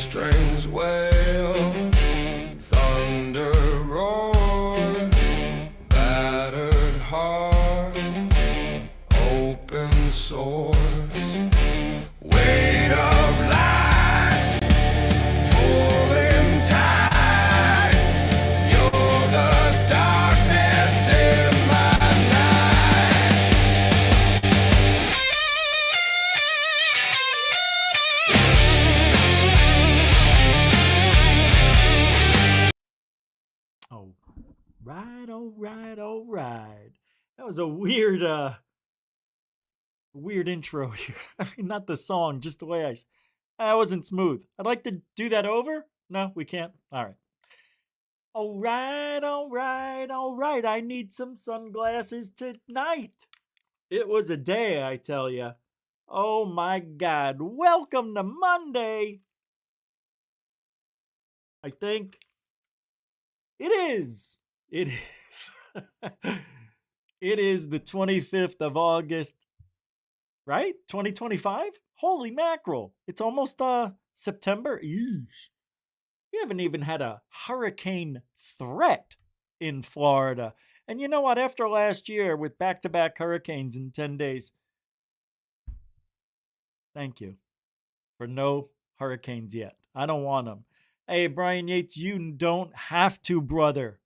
strings wail, thunder roars, battered heart, open source, weight of lies, pulling tight, you're the darkness in my night. Oh, right, all right, all right. That was a weird intro here. I mean, not the song, just the way that wasn't smooth. I'd like to do that over. No, we can't. All right. All right, all right, all right. I need some sunglasses tonight. It was a day, I tell you. Oh my God. Welcome to Monday. I think it is. It is. It is the 25th of August, right? 2025? Holy mackerel. It's almost September. Eesh. We haven't even had a hurricane threat in Florida. And you know what? After last year with back-to-back hurricanes in 10 days, thank you for no hurricanes yet. I don't want them. Hey, Brian Yates, you don't have to, brother.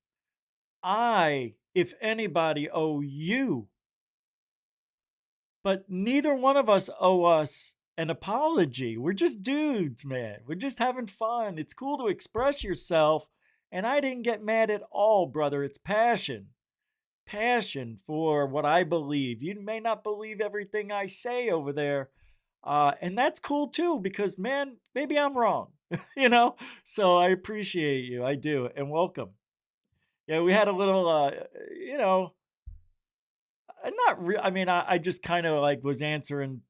I, if anybody, owe you. But neither one of us owe us an apology. We're just dudes, man. We're just having fun. It's cool to express yourself. And I didn't get mad at all, brother. It's passion. Passion for what I believe. You may not believe everything I say over there. And that's cool too, because man, maybe I'm wrong, you know? So I appreciate you. I do. And welcome. Yeah, we had a little, you know, I mean, I just kind of like was answering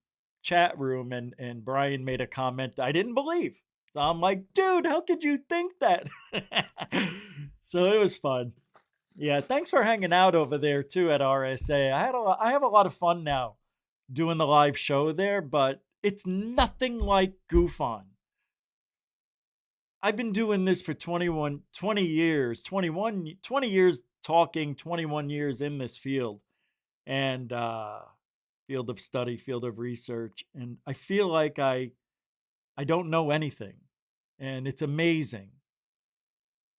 chat room and Brian made a comment I didn't believe. So I'm like, dude, how could you think that? So it was fun. Yeah, thanks for hanging out over there too at RSA. I have a lot of fun now doing the live show there, but it's nothing like Goof On. I've been doing this for 20 years, 20 years talking, 21 years in this field and field of study, field of research. And I feel like I don't know anything and it's amazing.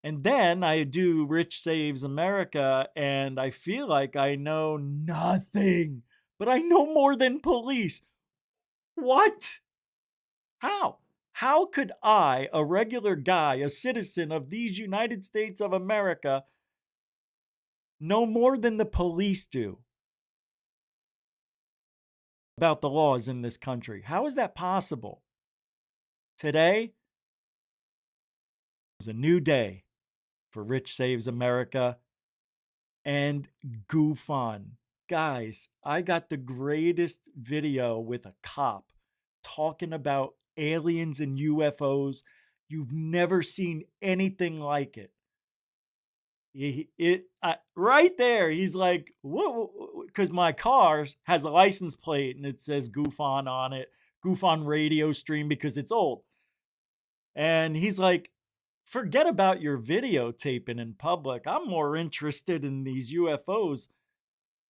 And then I do Rich Saves America and I feel like I know nothing, but I know more than police. What? How? How could I, a regular guy, a citizen of these United States of America, know more than the police do about the laws in this country? How is that possible? Today is a new day for Rich Saves America and Goof On. Guys, I got the greatest video with a cop talking about aliens and UFOs. You've never seen anything like it. Right there, he's like, what? Because my car has a license plate and it says Goof on it, Goof On radio stream because it's old. And he's like, forget about your videotaping in public. I'm more interested in these UFOs.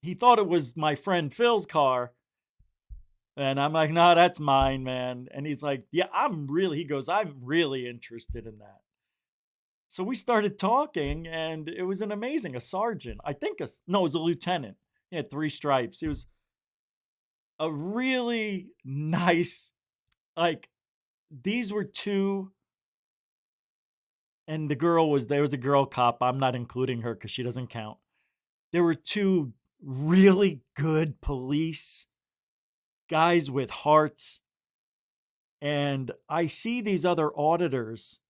He thought it was my friend Phil's car. And I'm like, no, that's mine, man. And he's like, yeah, I'm really interested in that. So we started talking and it was a sergeant. It was a lieutenant. He had 3 stripes. He was a really nice, like, these were 2. And there was a girl cop. I'm not including her because she doesn't count. There were 2 really good police guys with hearts. And I see these other auditors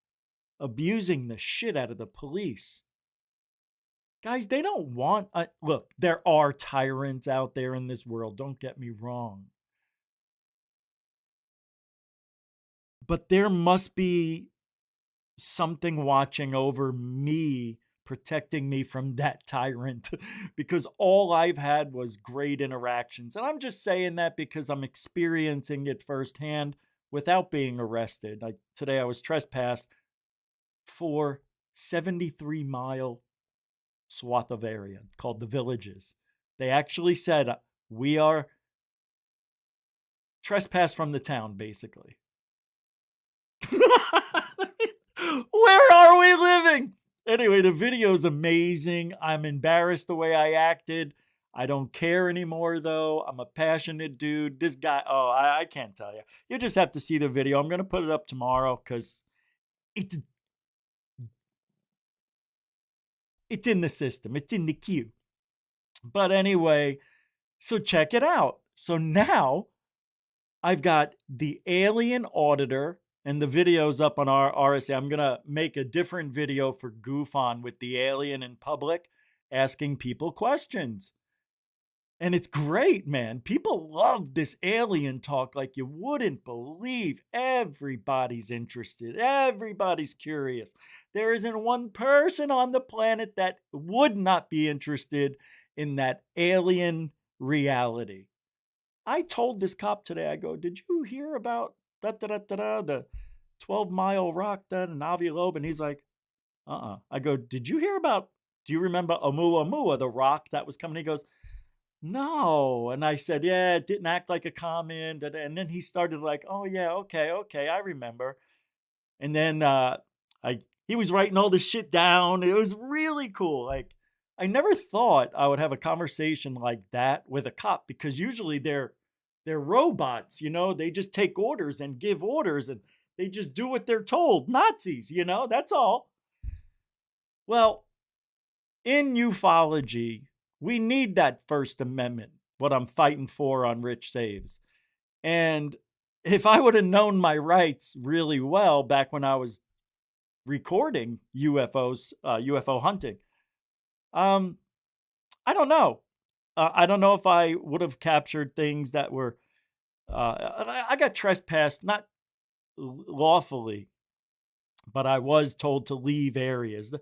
abusing the shit out of the police. Guys, they don't want... look, there are tyrants out there in this world. Don't get me wrong. But there must be something watching over me, protecting me from that tyrant, because all I've had was great interactions. And I'm just saying that because I'm experiencing it firsthand without being arrested. Like today, I was trespassed for 73-mile swath of area called the Villages. They actually said we are trespassed from the town, basically. Where are we living? Anyway, the video's amazing. I'm embarrassed the way I acted. I don't care anymore, though. I'm a passionate dude. This guy, oh, I can't tell you. You just have to see the video. I'm going to put it up tomorrow because it's in the system. It's in the queue. But anyway, so check it out. So now I've got the alien auditor, and the video's up on our RSA. I'm going to make a different video for Goof On with the alien in public asking people questions. And it's great, man. People love this alien talk like you wouldn't believe. Everybody's interested. Everybody's curious. There isn't one person on the planet that would not be interested in that alien reality. I told this cop today, I go, did you hear about the 12-mile rock that in Avilob? And he's like, I go, did you hear about, do you remember Oumuamua, the rock that was coming? He goes, no. And I said, yeah, it didn't act like a comment. And then he started like, oh yeah, okay, I remember. And then he was writing all this shit down. It was really cool. Like, I never thought I would have a conversation like that with a cop, because usually they're robots, they just take orders and give orders, and they just do what they're told. Nazis, that's all. Well, in ufology, we need that First Amendment, what I'm fighting for on Rich Saves. And if I would have known my rights really well back when I was recording UFOs, UFO hunting, I don't know. I don't know if I would have captured things that were, I got trespassed, not lawfully, but I was told to leave areas.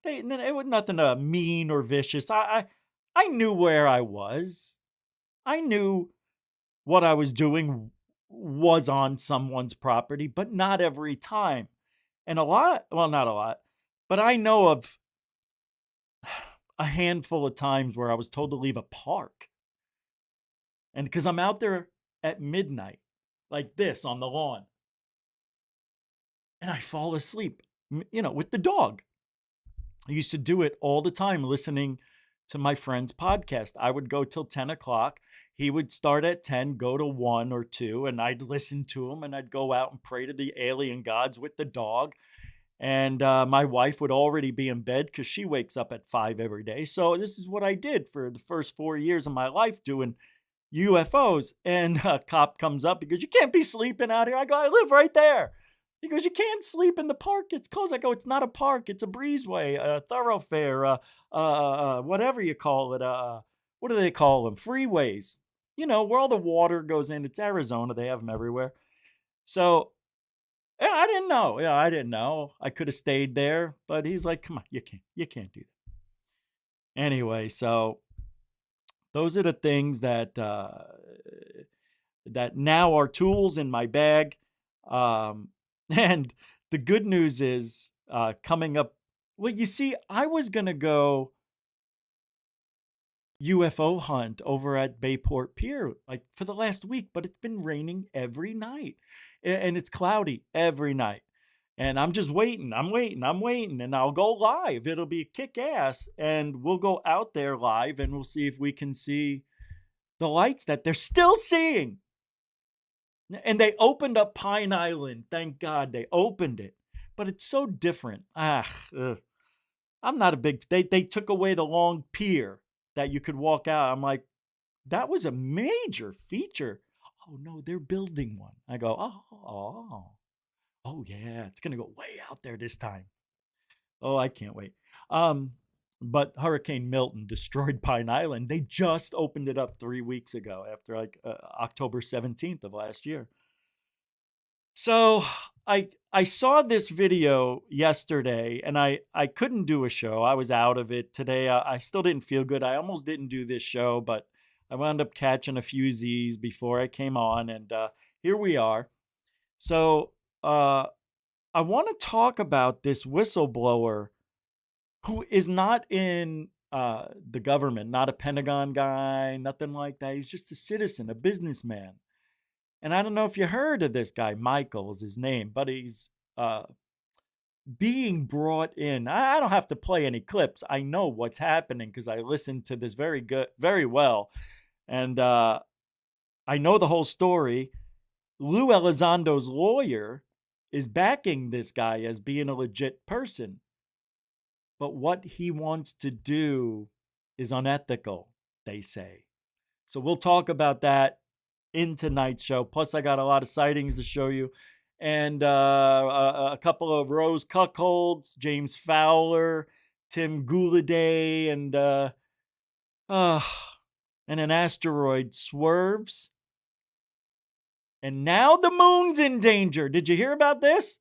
It was nothing mean or vicious. I knew where I was. I knew what I was doing was on someone's property, but not every time. And not a lot, but I know of a handful of times where I was told to leave a park. And because I'm out there at midnight, like this on the lawn, and I fall asleep, with the dog. I used to do it all the time, listening to my friend's podcast. I would go till 10 o'clock. He would start at 10, go to 1 or 2, and I'd listen to him, and I'd go out and pray to the alien gods with the dog. And my wife would already be in bed because she wakes up at 5 every day. So this is what I did for the first 4 years of my life, doing UFOs. And a cop comes up because you can't be sleeping out here. I go, I live right there. He goes, you can't sleep in the park. It's closed. I go, it's not a park. It's a breezeway, a thoroughfare, whatever you call it. What do they call them? Freeways. Where all the water goes in. It's Arizona. They have them everywhere. So yeah, I didn't know. Yeah, I didn't know. I could have stayed there, but he's like, come on, you can't do that. Anyway, so those are the things that that now are tools in my bag. And the good news is coming up. Well, you see, I was going to go UFO hunt over at Bayport Pier like for the last week, but it's been raining every night and it's cloudy every night. And I'm just waiting. I'm waiting. And I'll go live. It'll be kick ass. And we'll go out there live and we'll see if we can see the lights that they're still seeing. And they opened up Pine Island. Thank God they opened it. But it's so different. I'm not a big... They took away the long pier that you could walk out. I'm like, that was a major feature. Oh, no, they're building one. I go, oh yeah, it's going to go way out there this time. Oh, I can't wait. But Hurricane Milton destroyed Pine Island. They just opened it up 3 weeks ago after October 17th of last year. So I saw this video yesterday and I couldn't do a show. I was out of it today. I still didn't feel good. I almost didn't do this show, but I wound up catching a few Z's before I came on. And here we are. So I want to talk about this whistleblower who is not in the government, not a Pentagon guy, nothing like that. He's just a citizen, a businessman. And I don't know if you heard of this guy. Michael is his name, but he's being brought in. I don't have to play any clips. I know what's happening because I listened to this very well. And I know the whole story. Lou Elizondo's lawyer is backing this guy as being a legit person. But what he wants to do is unethical, they say. So we'll talk about that in tonight's show. Plus, I got a lot of sightings to show you. And a couple of Rose cuckolds, James Fowler, Tim Gouladay, and an asteroid swerves. And now the moon's in danger. Did you hear about this?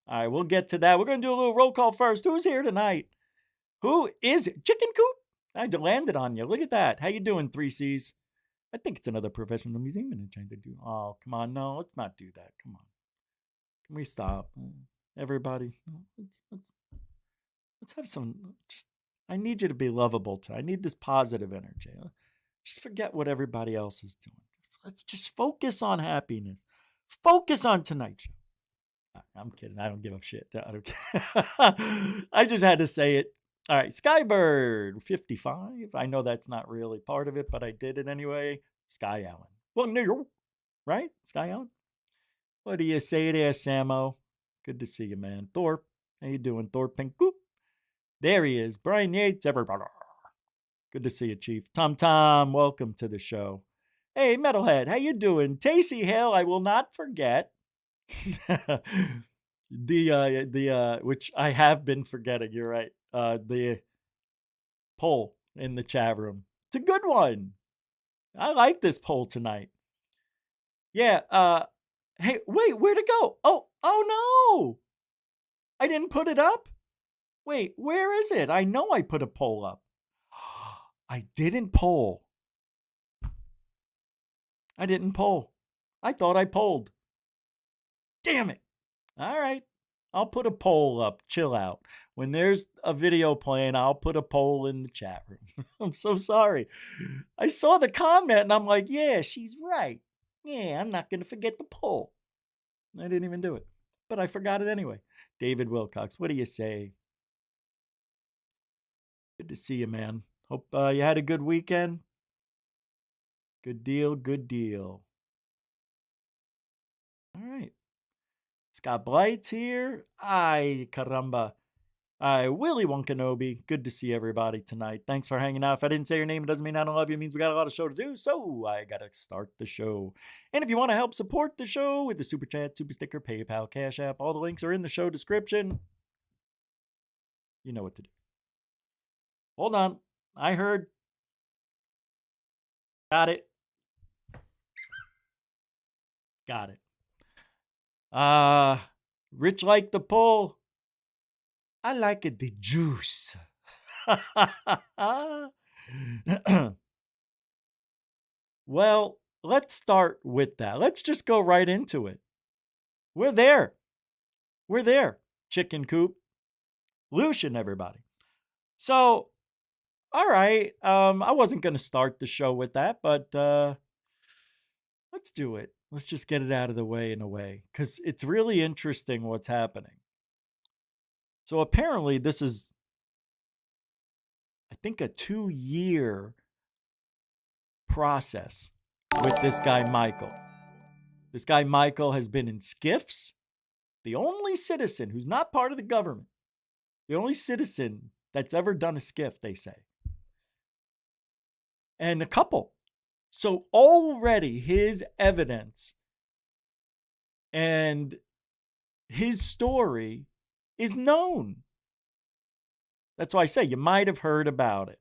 All right, we'll get to that. We're going to do a little roll call first. Who's here tonight? Who is it? Chicken Coop? I landed on you. Look at that. How you doing, 3Cs? I think it's another professional museum in trying to do. Oh, come on. No, let's not do that. Come on. Can we stop? Everybody, let's have some, just, I need you to be lovable tonight. I need this positive energy. Just forget what everybody else is doing. Let's just focus on happiness. Focus on tonight's show. I'm kidding. I don't give a shit. I don't care. I just had to say it. All right. Skybird 55. I know that's not really part of it, but I did it anyway. Sky Allen. Well, New York, right? Sky Allen. What do you say there, Samo? Good to see you, man. Thorpe. How you doing, Thorpe Pinku? There he is. Brian Yates, everybody. Good to see you, Chief. Tom, welcome to the show. Hey, Metalhead, how you doing? Tacey Hill, I will not forget. Which I have been forgetting, you're right. The poll in the chat room. It's a good one. I like this poll tonight. Yeah, hey, wait, where'd it go? Oh no! I didn't put it up? Wait, where is it? I know I put a poll up. I didn't poll. I didn't poll. I thought I polled. Damn it. All right. I'll put a poll up. Chill out. When there's a video playing, I'll put a poll in the chat room. I'm so sorry. I saw the comment and I'm like, yeah, she's right. Yeah, I'm not going to forget the poll. I didn't even do it, but I forgot it anyway. David Wilcox, what do you say? Good to see you, man. Hope you had a good weekend. Good deal, good deal. All right. Scott Blight's here. Ay, caramba. Willie Wonkanobi. Good to see everybody tonight. Thanks for hanging out. If I didn't say your name, it doesn't mean I don't love you. It means we got a lot of show to do. So I got to start the show. And if you want to help support the show with the Super Chat, Super Sticker, PayPal, Cash App, all the links are in the show description. You know what to do. Hold on. I heard. Got it. Got it. Rich like the pull. I like it, the juice. Well, let's start with that. Let's just go right into it. We're there. Chicken Coop. Lucian, everybody. So, all right. I wasn't going to start the show with that, but let's do it. Let's just get it out of the way in a way, because it's really interesting what's happening. So apparently this is, I think, a 2-year process with this guy, Michael. This guy, Michael, has been in skiffs. The only citizen who's not part of the government, the only citizen that's ever done a skiff, they say. And a couple. So already his evidence and his story is known. That's why I say you might have heard about it.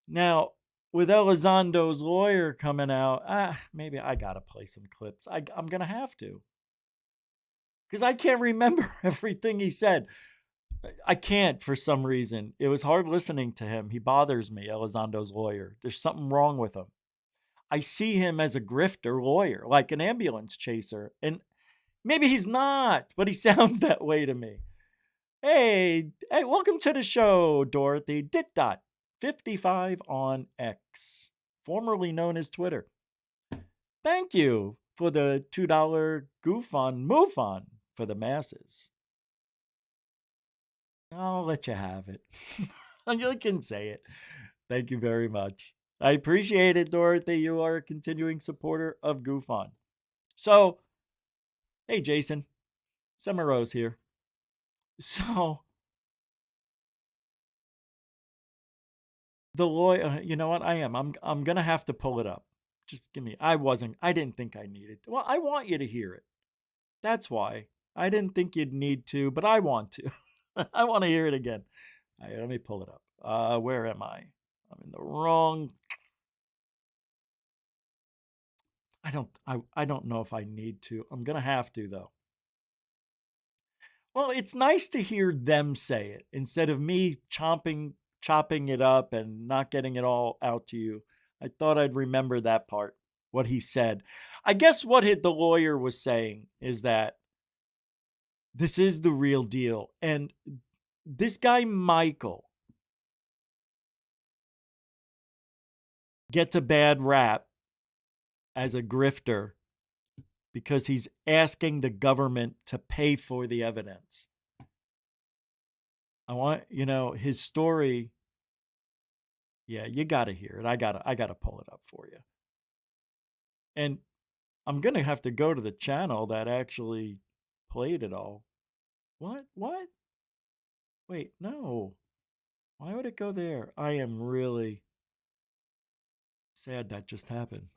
Now, with Elizondo's lawyer coming out, maybe I got to play some clips. I'm going to have to. Because I can't remember everything he said. I can't for some reason. It was hard listening to him. He bothers me, Elizondo's lawyer. There's something wrong with him. I see him as a grifter lawyer, like an ambulance chaser. And Maybe he's not, but he sounds that way to me. Hey, welcome to the show, Dorothy. Dit.55 on X, formerly known as Twitter. Thank you for the $2 goof on move on for the masses. I'll let you have it. You can say it. Thank you very much. I appreciate it, Dorothy. You are a continuing supporter of Goof On. So, hey, Jason. Summer Rose here. So, the lawyer, you know what? I'm going to have to pull it up. Just give me, I didn't think I needed to. Well, I want you to hear it. That's why. I didn't think you'd need to, but I want to. I want to hear it again. All right, let me pull it up. Where am I? I'm in the wrong. I don't know if I need to. I'm going to have to, though. Well, it's nice to hear them say it instead of me chopping it up and not getting it all out to you. I thought I'd remember that part, what he said. I guess what the lawyer was saying is that this is the real deal. And this guy, Michael, gets a bad rap as a grifter because he's asking the government to pay for the evidence. I want, his story. Yeah, you got to hear it. I got to pull it up for you. And I'm going to have to go to the channel that actually played it all. What? Wait, no. Why would it go there? I am really sad that just happened.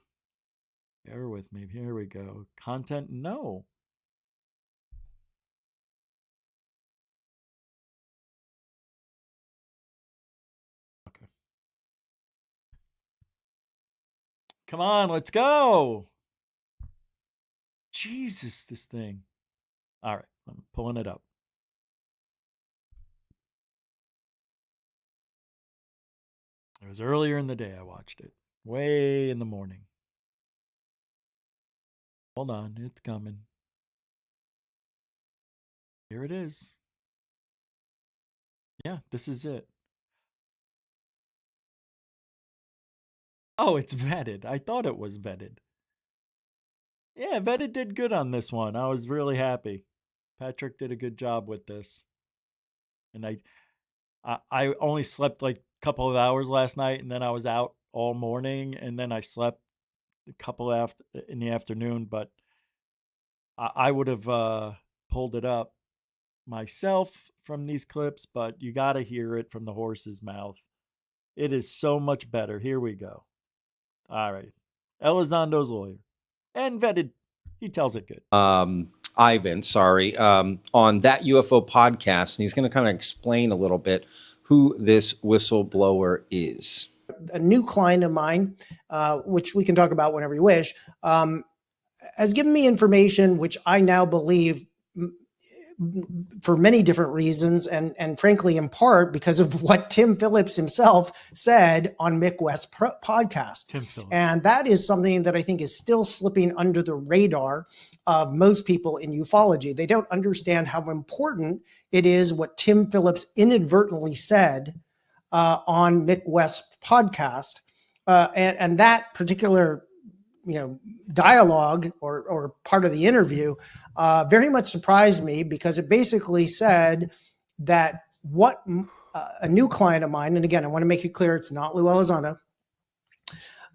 Bear with me. Here we go. Content, no. Okay. Come on, let's go. Jesus, this thing. All right, I'm pulling it up. It was earlier in the day I watched it. Way in the morning. Hold on, it's coming. Here it is. Yeah, this is it. Oh, it's vetted. I thought it was vetted. Yeah, vetted did good on this one. I was really happy. Patrick did a good job with this. And I only slept like a couple of hours last night, and then I was out all morning, and then I slept a couple in the afternoon, but I would have pulled it up myself from these clips, but you got to hear it from the horse's mouth. It is so much better. Here we go. All right. Elizondo's lawyer. And vetted. He tells it good. Ivan, sorry, on That UFO podcast, and he's going to kind of explain a little bit who this whistleblower is. A new client of mine, which we can talk about whenever you wish, has given me information which I now believe for many different reasons, and frankly, in part because of what Tim Phillips himself said on Mick West's podcast. Tim Phillips. And that is something that I think is still slipping under the radar of most people in ufology. They don't understand how important it is what Tim Phillips inadvertently said on Mick West's podcast. And that particular dialogue or part of the interview very much surprised me, because it basically said that what a new client of mine, and again, I want to make it clear, it's not Lou Elizondo,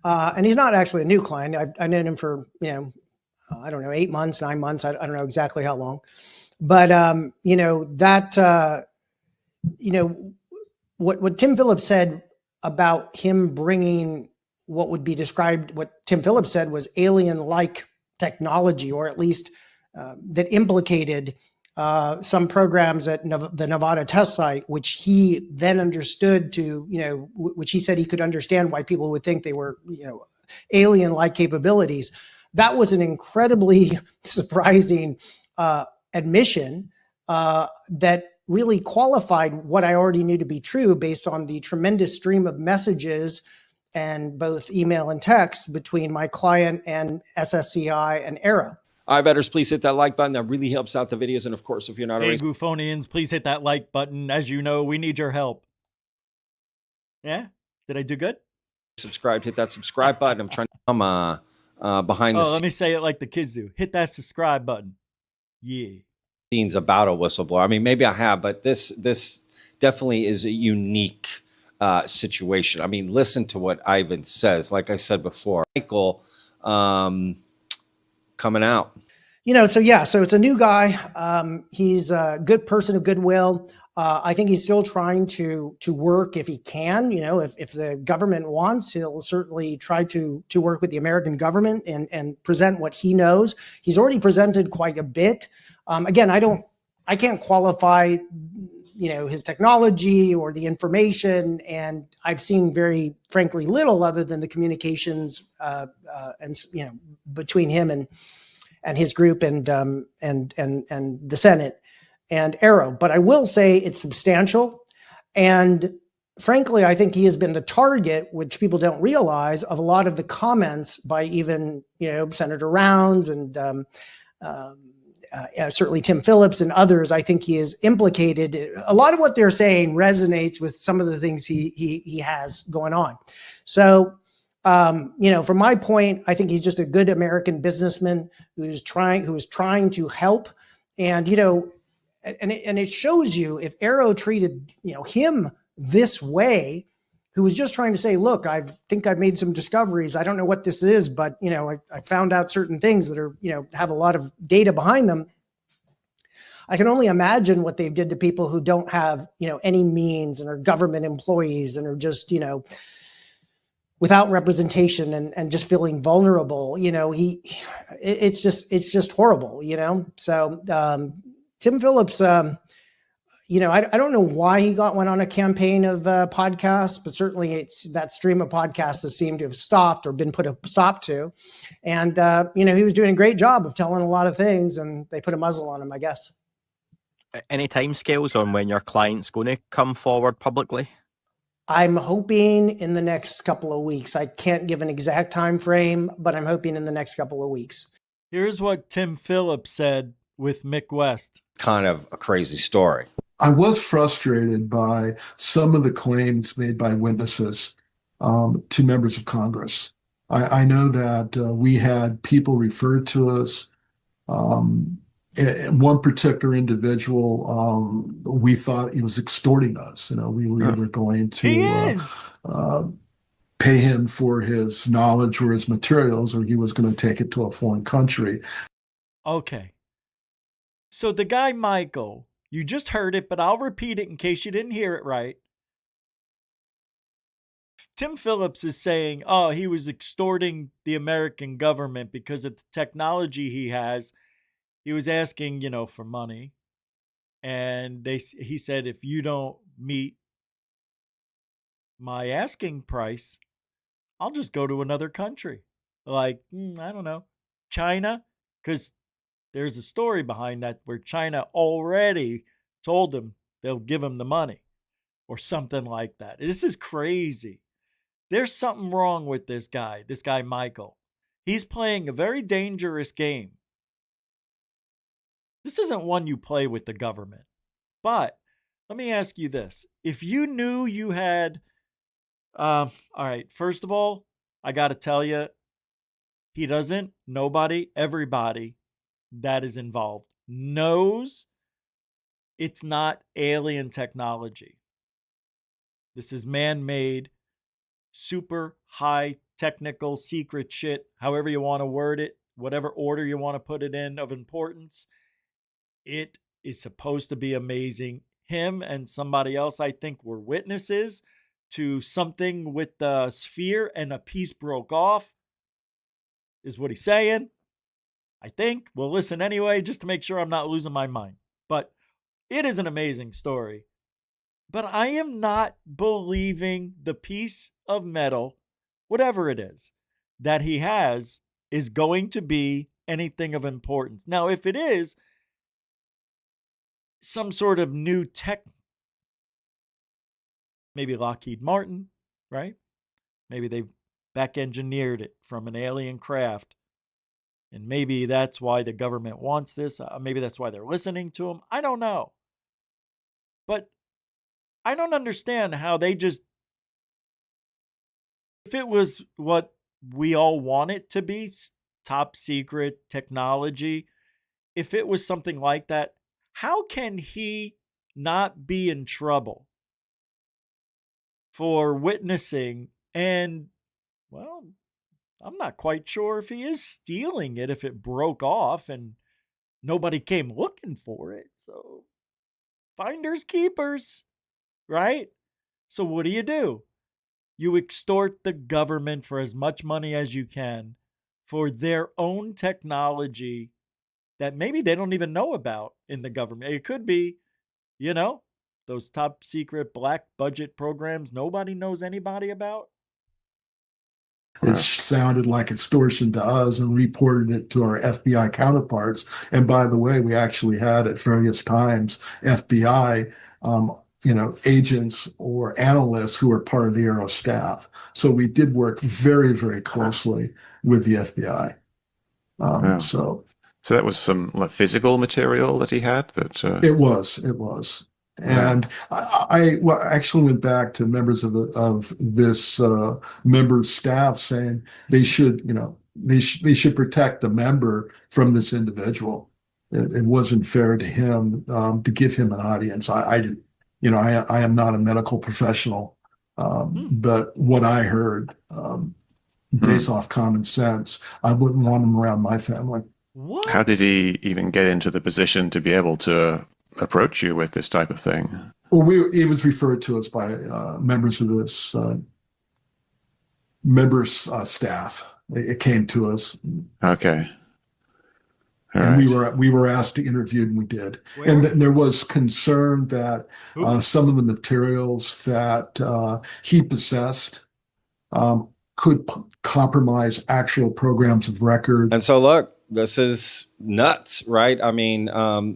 and he's not actually a new client. I've known him for, I don't know, 8 months, 9 months. I don't know exactly how long, but what Tim Phillips said about him bringing what would be described, what Tim Phillips said was alien-like technology, or at least that implicated some programs at the Nevada test site, which he then understood to, which he said he could understand why people would think they were, alien-like capabilities. That was an incredibly surprising admission that really qualified what I already knew to be true based on the tremendous stream of messages and both email and text between my client and SSCI and ERA. iVetters, please hit that like button. That really helps out the videos. And of course, if you're not Hey, already Goofonians, please hit that like button. As you know, we need your help. Yeah? Did I do good? subscribed, hit that subscribe button. I'm trying to come behind the Oh, let me say it like the kids do. Hit that subscribe button. Yeah. scenes about a whistleblower. I mean, maybe I have, but this definitely is a unique situation. I mean, listen to what Ivan says. Like I said before, Michael coming out. So it's a new guy. He's a good person of goodwill. I think he's still trying to work if he can. If the government wants, he'll certainly try to work with the American government and present what he knows. He's already presented quite a bit. Again, I can't qualify, his technology or the information, and I've seen very frankly little other than the communications between him and his group and the Senate and Arrow. But I will say it's substantial. And frankly, I think he has been the target, which people don't realize, of a lot of the comments by even, Senator Rounds and certainly Tim Phillips and others. I think he is implicated. A lot of what they're saying resonates with some of the things he has going on. So, from my point, I think he's just a good American businessman who is trying to help. And, and it shows you, if Arrow treated, him this way, who was just trying to say, look, think I've made some discoveries. I don't know what this is, but, I found out certain things that are, have a lot of data behind them. I can only imagine what they did to people who don't have, any means and are government employees and are just, without representation and just feeling vulnerable. It's just horrible, So Tim Phillips, I don't know why he went on a campaign of podcasts, but certainly it's that stream of podcasts that seemed to have stopped or been put a stop to. And, he was doing a great job of telling a lot of things, and they put a muzzle on him, I guess. Any timescales on when your client's going to come forward publicly? I'm hoping in the next couple of weeks. I can't give an exact time frame, but I'm hoping in the next couple of weeks. Here's what Tim Phillips said with Mick West. Kind of a crazy story. I was frustrated by some of the claims made by witnesses to members of Congress. I know that we had people referred to us. One particular individual, we thought he was extorting us. We were either going to pay him for his knowledge or his materials, or he was going to take it to a foreign country. Okay. So the guy, Michael, you just heard it, but I'll repeat it in case you didn't hear it right. Tim Phillips is saying, he was extorting the American government because of the technology he has. He was asking, for money. And he said, if you don't meet my asking price, I'll just go to another country. Like, I don't know, China, because there's a story behind that where China already told him they'll give him the money or something like that. This is crazy. There's something wrong with this guy, Michael. He's playing a very dangerous game. This isn't one you play with the government. But let me ask you this. If you knew you had, all right, first of all, I got to tell you, everybody that is involved knows it's not alien technology. This is man-made, super high technical secret shit, however you want to word it, whatever order you want to put it in of importance. It is supposed to be amazing. Him and somebody else, I think, were witnesses to something with the sphere, and a piece broke off, is what he's saying. I think. We'll listen anyway, just to make sure I'm not losing my mind. But it is an amazing story. But I am not believing the piece of metal, whatever it is, that he has is going to be anything of importance. Now, if it is some sort of new tech, maybe Lockheed Martin, right? Maybe they back engineered it from an alien craft And maybe that's why the government wants this. Maybe that's why they're listening to him. I don't know. But I don't understand how they just, if it was what we all want it to be, top secret technology, if it was something like that, how can he not be in trouble for witnessing? And, well, I'm not quite sure if he is stealing it, if it broke off and nobody came looking for it. So, finders keepers, right? So, what do? You extort the government for as much money as you can for their own technology that maybe they don't even know about in the government. It could be, those top secret black budget programs nobody knows anybody about. It sounded like extortion to us and reported it to our FBI counterparts. And by the way, we actually had at various times FBI, agents or analysts who were part of the Aero staff. So we did work very, very closely with the FBI. Wow. So that was some physical material that he had that. It was. And I actually went back to members of this member's staff saying they should, they should protect the member from this individual. It wasn't fair to him to give him an audience. I did, I am not a medical professional, but what I heard, based off common sense, I wouldn't want him around my family. What? How did he even get into the position to be able to approach you with this type of thing? Well, it was referred to us by members of this staff. It came to us. Okay. All and right. we were asked to interview, and we did. Where? And there was concern that some of the materials that he possessed could compromise actual programs of record. And so, look, this is nuts, right? I mean,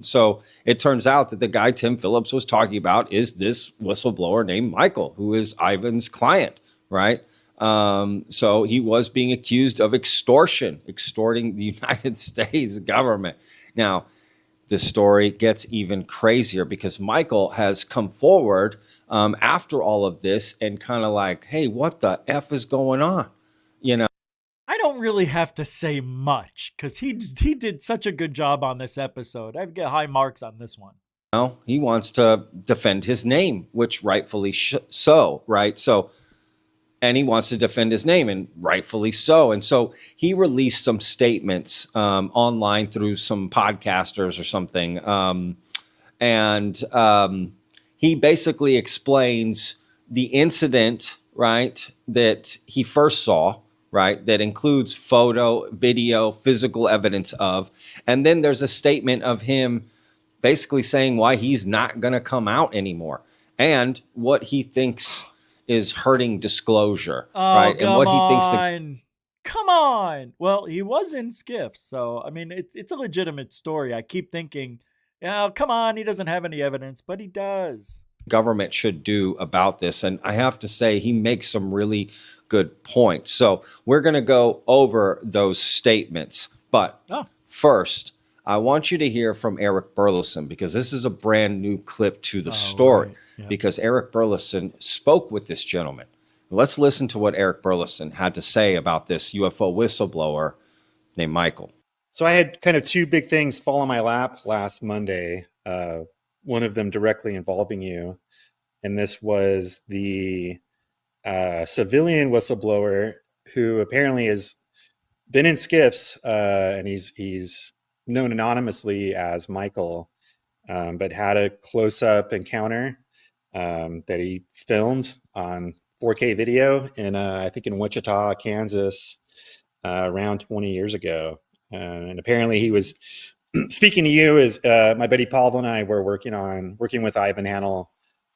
so it turns out that the guy Tim Phillips was talking about is this whistleblower named Michael, who is Ivan's client, right? So he was being accused of extorting the United States government. Now, the story gets even crazier because Michael has come forward after all of this and kind of like, hey, what the F is going on? I don't really have to say much because he did such a good job on this episode. I get high marks on this one. He wants to defend his name, which rightfully so, right? So, and he wants to defend his name, and rightfully so. And so he released some statements online through some podcasters or something. And he basically explains the incident, right, that he first saw, right, that includes photo, video, physical evidence of. And then there's a statement of him basically saying why he's not going to come out anymore and what he thinks is hurting disclosure, right? And what he thinks Come on. Well, he was in Skiffs, so I mean, it's a legitimate story. I keep thinking, come on, he doesn't have any evidence, but he does. Government should do about this. And I have to say, he makes some really good points. So we're going to go over those statements. But first, I want you to hear from Eric Burleson, because this is a brand new clip to the story. Right. Yeah. Because Eric Burleson spoke with this gentleman. Let's listen to what Eric Burleson had to say about this UFO whistleblower named Michael. So I had kind of two big things fall on my lap last Monday. One of them directly involving you, and this was the civilian whistleblower who apparently has been in skiffs, and he's known anonymously as Michael, but had a close-up encounter that he filmed on 4K video in I think in Wichita, Kansas, around 20 years ago. And apparently he was speaking to you as my buddy Paul and I were working with Ivan Hanel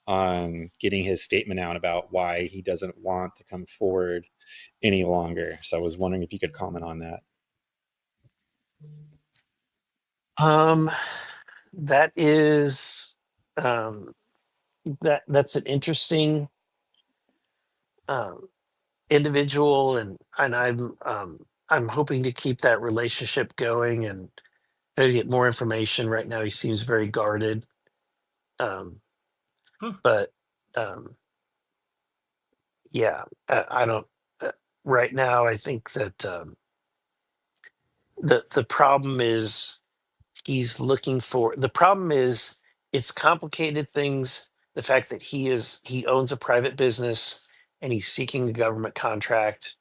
on getting his statement out about why he doesn't want to come forward any longer. So I was wondering if you could comment on that. That is that's an interesting individual, and I'm I'm hoping to keep that relationship going and try to get more information. Right now, he seems very guarded. Um, Huh. but yeah, I don't. Right now, I think that the problem is he's looking for. The problem is it's complicated things. The fact that he owns a private business and he's seeking a government contract,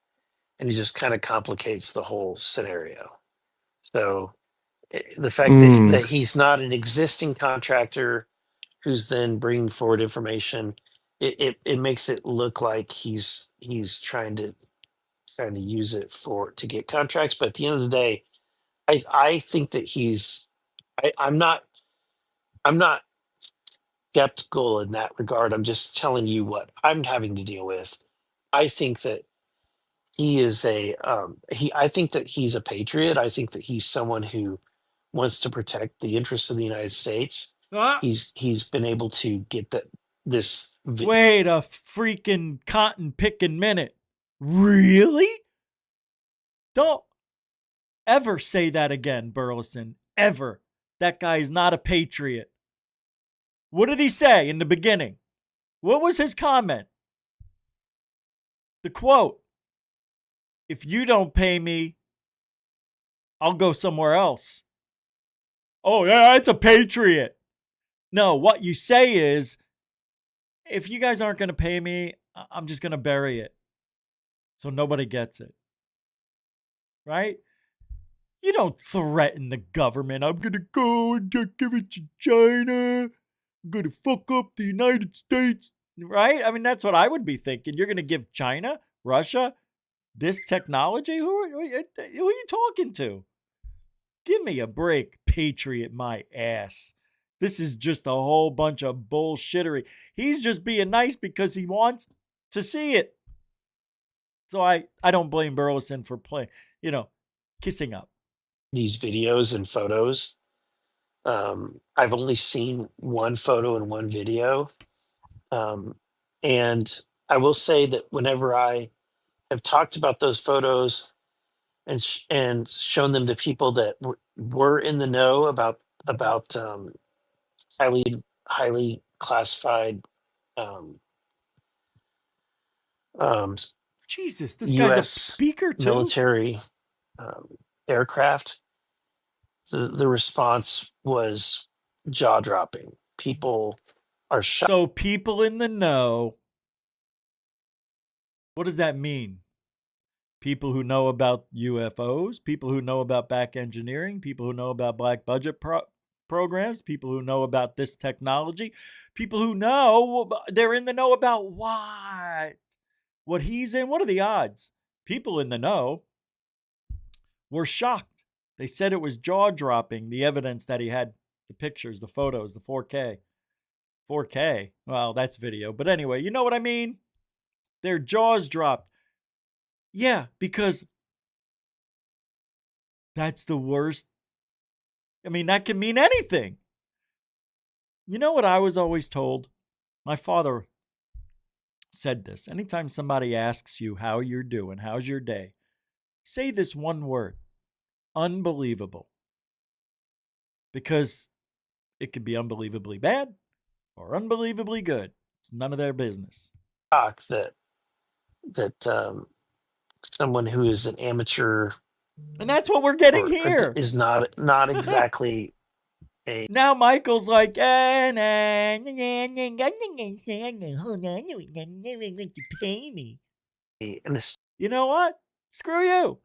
and he just kind of complicates the whole scenario. So the fact that he's not an existing contractor who's then bringing forward information, it makes it look like he's trying to use it to get contracts. But at the end of the day, I think that I'm not skeptical in that regard. I'm just telling you what I'm having to deal with. I think that he is I think that he's a patriot. I think that he's someone who wants to protect the interests of the United States. Ah, He's been able to get this wait a freaking cotton picking minute. Really? Don't ever say that again, Burleson. Ever. That guy is not a patriot. What did he say in the beginning? What was his comment? The quote: if you don't pay me, I'll go somewhere else. Oh, yeah, it's a patriot. No, what you say is, if you guys aren't going to pay me, I'm just going to bury it so nobody gets it. Right? You don't threaten the government. I'm going to go and give it to China. I'm going to fuck up the United States. Right? I mean, that's what I would be thinking. You're going to give China, Russia, this technology? Who are you talking to? Give me a break, patriot my ass. This is just a whole bunch of bullshittery. He's just being nice because he wants to see it. So I don't blame Burleson for kissing up. These videos and photos. I've only seen one photo and one video. And I will say that whenever I have talked about those photos and shown them to people that were in the know about highly classified um, um, Jesus, this guy's a U.S. speaker too? military aircraft, the response was jaw dropping. People are shocked. So people in the know, what does that mean? People who know about UFOs, people who know about back engineering, people who know about black budget programs, people who know about this technology, people who know, they're in the know about what he's in. What are the odds? People in the know were shocked. They said it was jaw-dropping, the evidence that he had, the pictures, the photos, the 4K. 4K? Well, that's video. But anyway, you know what I mean? Their jaws dropped. Yeah, because that's the worst. I mean, that can mean anything. You know what I was always told? My father said this. Anytime somebody asks you how you're doing, how's your day, say this one word: unbelievable. Because it could be unbelievably bad or unbelievably good. It's none of their business. That someone who is an amateur, and that's what we're getting here, is not exactly a. Now Michael's like, pay me. You know what? Screw you.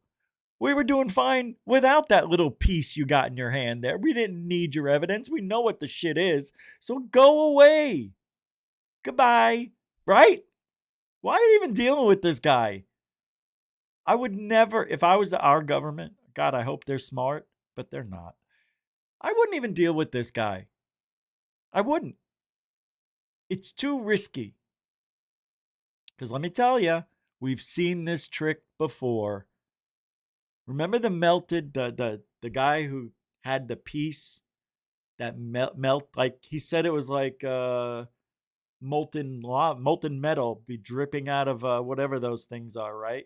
We were doing fine without that little piece you got in your hand there. We didn't need your evidence. We know what the shit is. So go away. Goodbye. Right? Why are you even dealing with this guy? I would never, if I was our government, God, I hope they're smart, but they're not. I wouldn't even deal with this guy. I wouldn't. It's too risky. Because let me tell you, we've seen this trick before. Remember the guy who had the piece that melt, like he said it was like molten metal be dripping out of whatever those things are, right?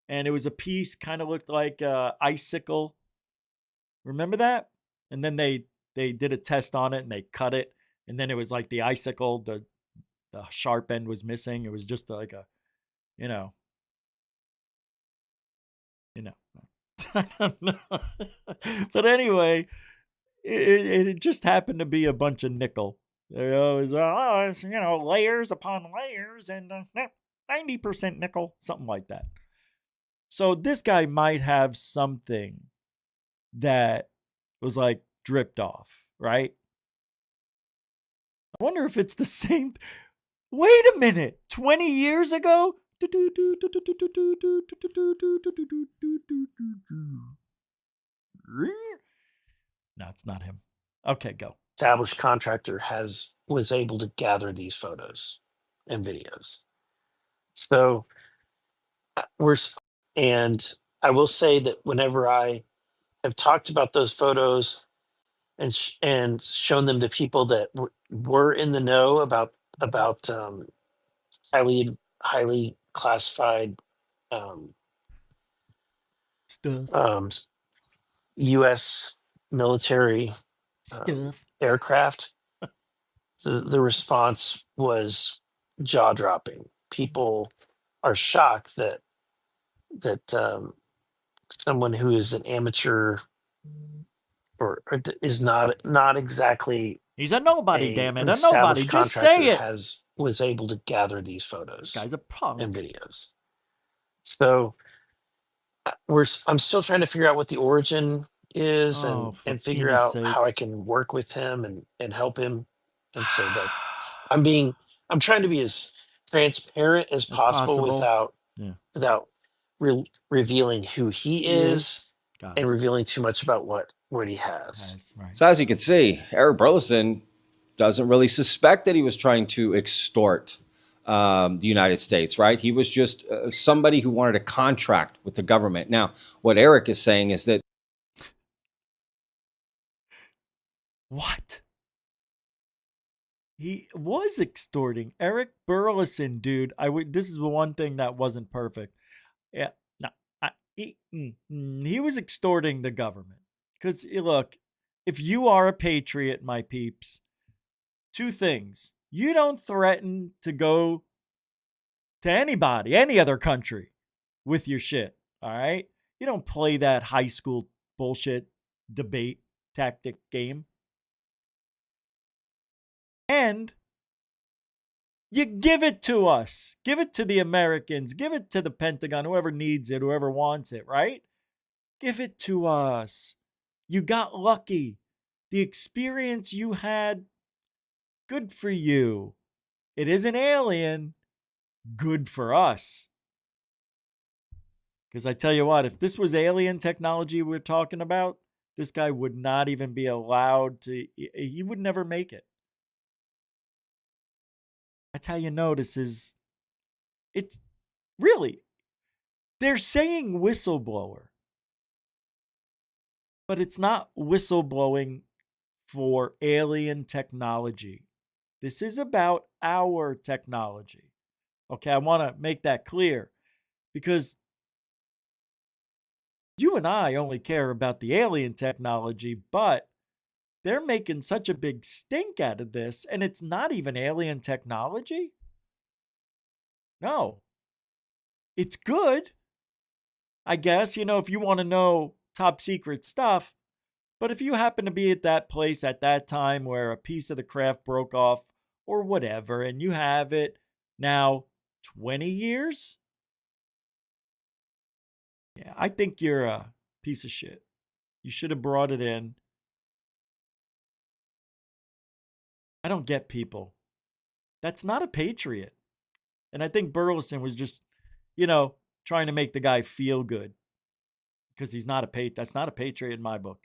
and it was a piece kind of looked like a icicle. Remember that? And then they did a test on it and they cut it, and then it was like the icicle, the sharp end was missing. It was just like a, you know. I don't know. But anyway, it just happened to be a bunch of nickel. It was, it's, layers upon layers and 90% nickel, something like that. So this guy might have something that was like dripped off, right? I wonder if it's the same. Wait a minute. 20 years ago? No, it's not him. Okay, go. Established contractor was able to gather these photos and videos. So and I will say that whenever I have talked about those photos and shown them to people that were in the know about highly classified Stuff. U.S. military Stuff. aircraft, the response was jaw dropping. People are shocked that someone who is an amateur or is not exactly He's a nobody, damn it. an A nobody. established Just say contractor it. was able to gather these photos This guy's a punk. and videos. So I'm still trying to figure out what the origin is and figure penis out how I sakes. can work with him and help him. And so that I'm trying to be as transparent as possible without revealing who he is and revealing too much about what he has. That's right. So as you can see, Eric Burleson doesn't really suspect that he was trying to extort the United States, right? He was just somebody who wanted a contract with the government. Now, what Eric is saying is that what? He was extorting. Eric Burleson, dude. This is the one thing that wasn't perfect. Yeah, no, he was extorting the government. Because look, if you are a patriot, my peeps, two things: you don't threaten to go to anybody, any other country, with your shit. All right, you don't play that high school bullshit debate tactic game. And you give it to us. Give it to the Americans. Give it to the Pentagon, whoever needs it, whoever wants it, right? Give it to us. You got lucky. The experience you had, good for you. It is an alien, good for us. Because I tell you what, if this was alien technology we're talking about, this guy would not even be allowed to, he would never make it. That's how you know this is, it's really, they're saying whistleblower, but it's not whistleblowing for alien technology. This is about our technology. Okay, I want to make that clear because you and I only care about the alien technology, but they're making such a big stink out of this, and it's not even alien technology. No. It's good, I guess, if you want to know top secret stuff. But if you happen to be at that place at that time where a piece of the craft broke off or whatever, and you have it now 20 years, yeah, I think you're a piece of shit. You should have brought it in. I don't get people. That's not a patriot. And I think Burleson was just, trying to make the guy feel good because he's not a patriot. That's not a patriot in my book.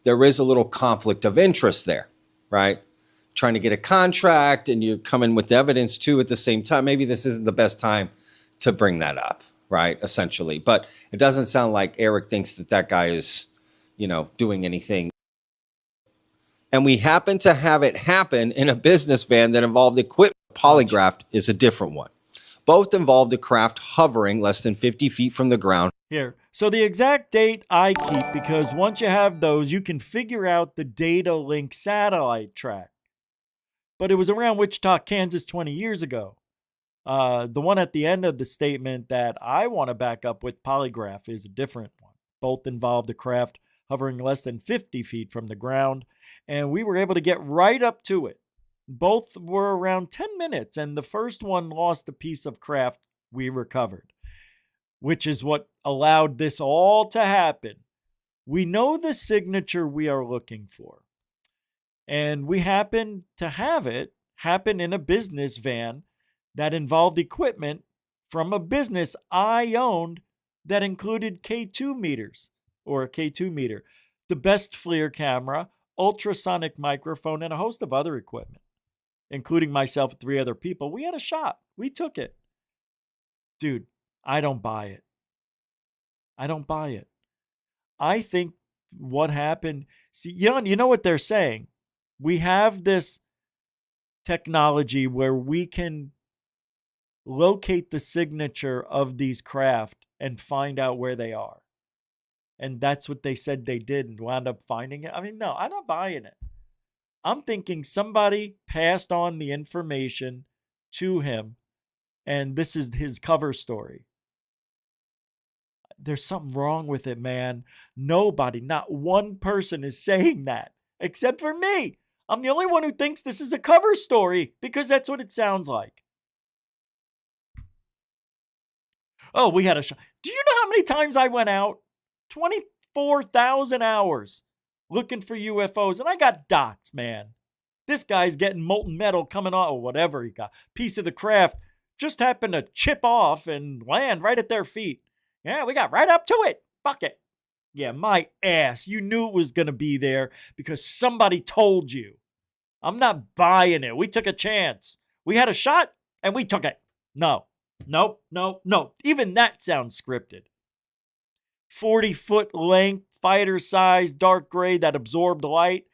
there is a little conflict of interest there, right? Trying to get a contract and you're coming with evidence too at the same time. Maybe this isn't the best time to bring that up, right? Essentially. But it doesn't sound like Eric thinks that guy is, doing anything. And we happen to have it happen in a business van that involved equipment. Polygraph is a different one. Both involved the craft hovering less than 50 feet from the ground. Here. So the exact date I keep, because once you have those, you can figure out the data link satellite track. But it was around Wichita, Kansas 20 years ago. The one at the end of the statement that I want to back up with polygraph is a different one. Both involved a craft hovering less than 50 feet from the ground, and we were able to get right up to it. Both were around 10 minutes, and the first one lost a piece of craft we recovered, which is what allowed this all to happen. We know the signature we are looking for, and we happen to have it happen in a business van that involved equipment from a business I owned that included K2 meters, or a K2 meter, the best FLIR camera, ultrasonic microphone, and a host of other equipment, including myself and 3 other people. We had a shot. We took it. Dude, I don't buy it. I don't buy it. I think what happened, see, you know what they're saying? We have this technology where we can locate the signature of these craft and find out where they are. And that's what they said they did and wound up finding it. I mean, no, I'm not buying it. I'm thinking somebody passed on the information to him, and this is his cover story. There's something wrong with it, man. Nobody, not one person is saying that, except for me. I'm the only one who thinks this is a cover story because that's what it sounds like. Oh, we had a shot. Do you know how many times I went out? 24,000 hours looking for UFOs, and I got dots, man. This guy's getting molten metal coming off, or whatever he got. Piece of the craft just happened to chip off and land right at their feet. Yeah, we got right up to it. Fuck it. Yeah, my ass. You knew it was going to be there because somebody told you. I'm not buying it. We took a chance. We had a shot, and we took it. No. Nope. Even that sounds scripted. 40-foot length, fighter size, dark gray that absorbed light.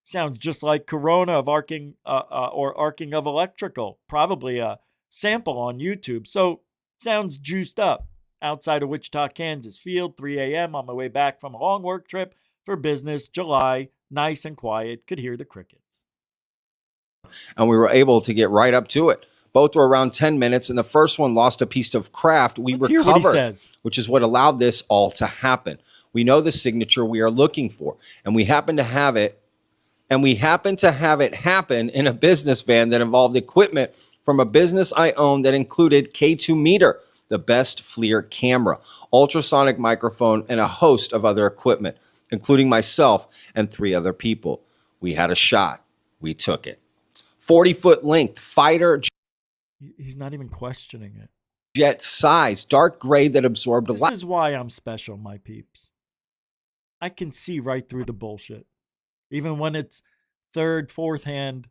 Sounds just like Corona of arcing of electrical. Probably a sample on YouTube. So sounds juiced up. Outside of Wichita, Kansas field, 3 a.m. on my way back from a long work trip for business. July, nice and quiet. Could hear the crickets. And we were able to get right up to it. Both were around 10 minutes, and the first one lost a piece of craft we Let's hear what he recovered, says. which is what allowed this all to happen. We know the signature we are looking for, and we happen to have it, happen in a business van that involved equipment from a business I owned that included K2 meter, the best FLIR camera, ultrasonic microphone, and a host of other equipment, including myself and 3 other people. We had a shot. We took it. 40-foot length fighter He's not even questioning it. jet size, dark gray that absorbed This light. is why I'm special, my peeps. I can see right through the bullshit. Even when it's third, fourth hand.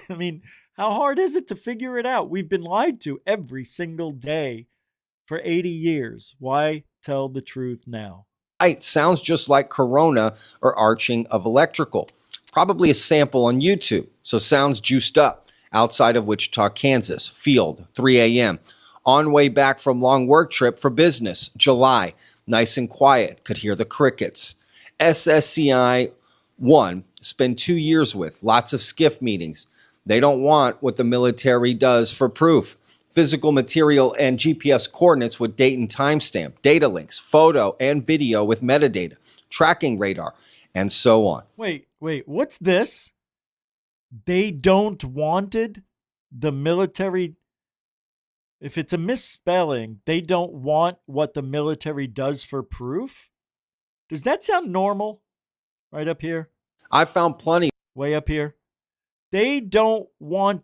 I mean, how hard is it to figure it out? We've been lied to every single day for 80 years. Why tell the truth now? Light sounds just like Corona or arcing of electrical. Probably a sample on YouTube, so sounds juiced up. Outside of Wichita, Kansas, field, 3 a.m. On way back from long work trip for business, July, nice and quiet, could hear the crickets. SSCI 1, spend 2 years with, lots of skiff meetings. They don't want what the military does for proof. Physical material and GPS coordinates with date and timestamp, data links, photo and video with metadata, tracking radar, and so on. Wait, what's this? They don't wanted the military. If it's a misspelling, they don't want what the military does for proof. Does that sound normal? Right up here? I found plenty. Way up here? They don't want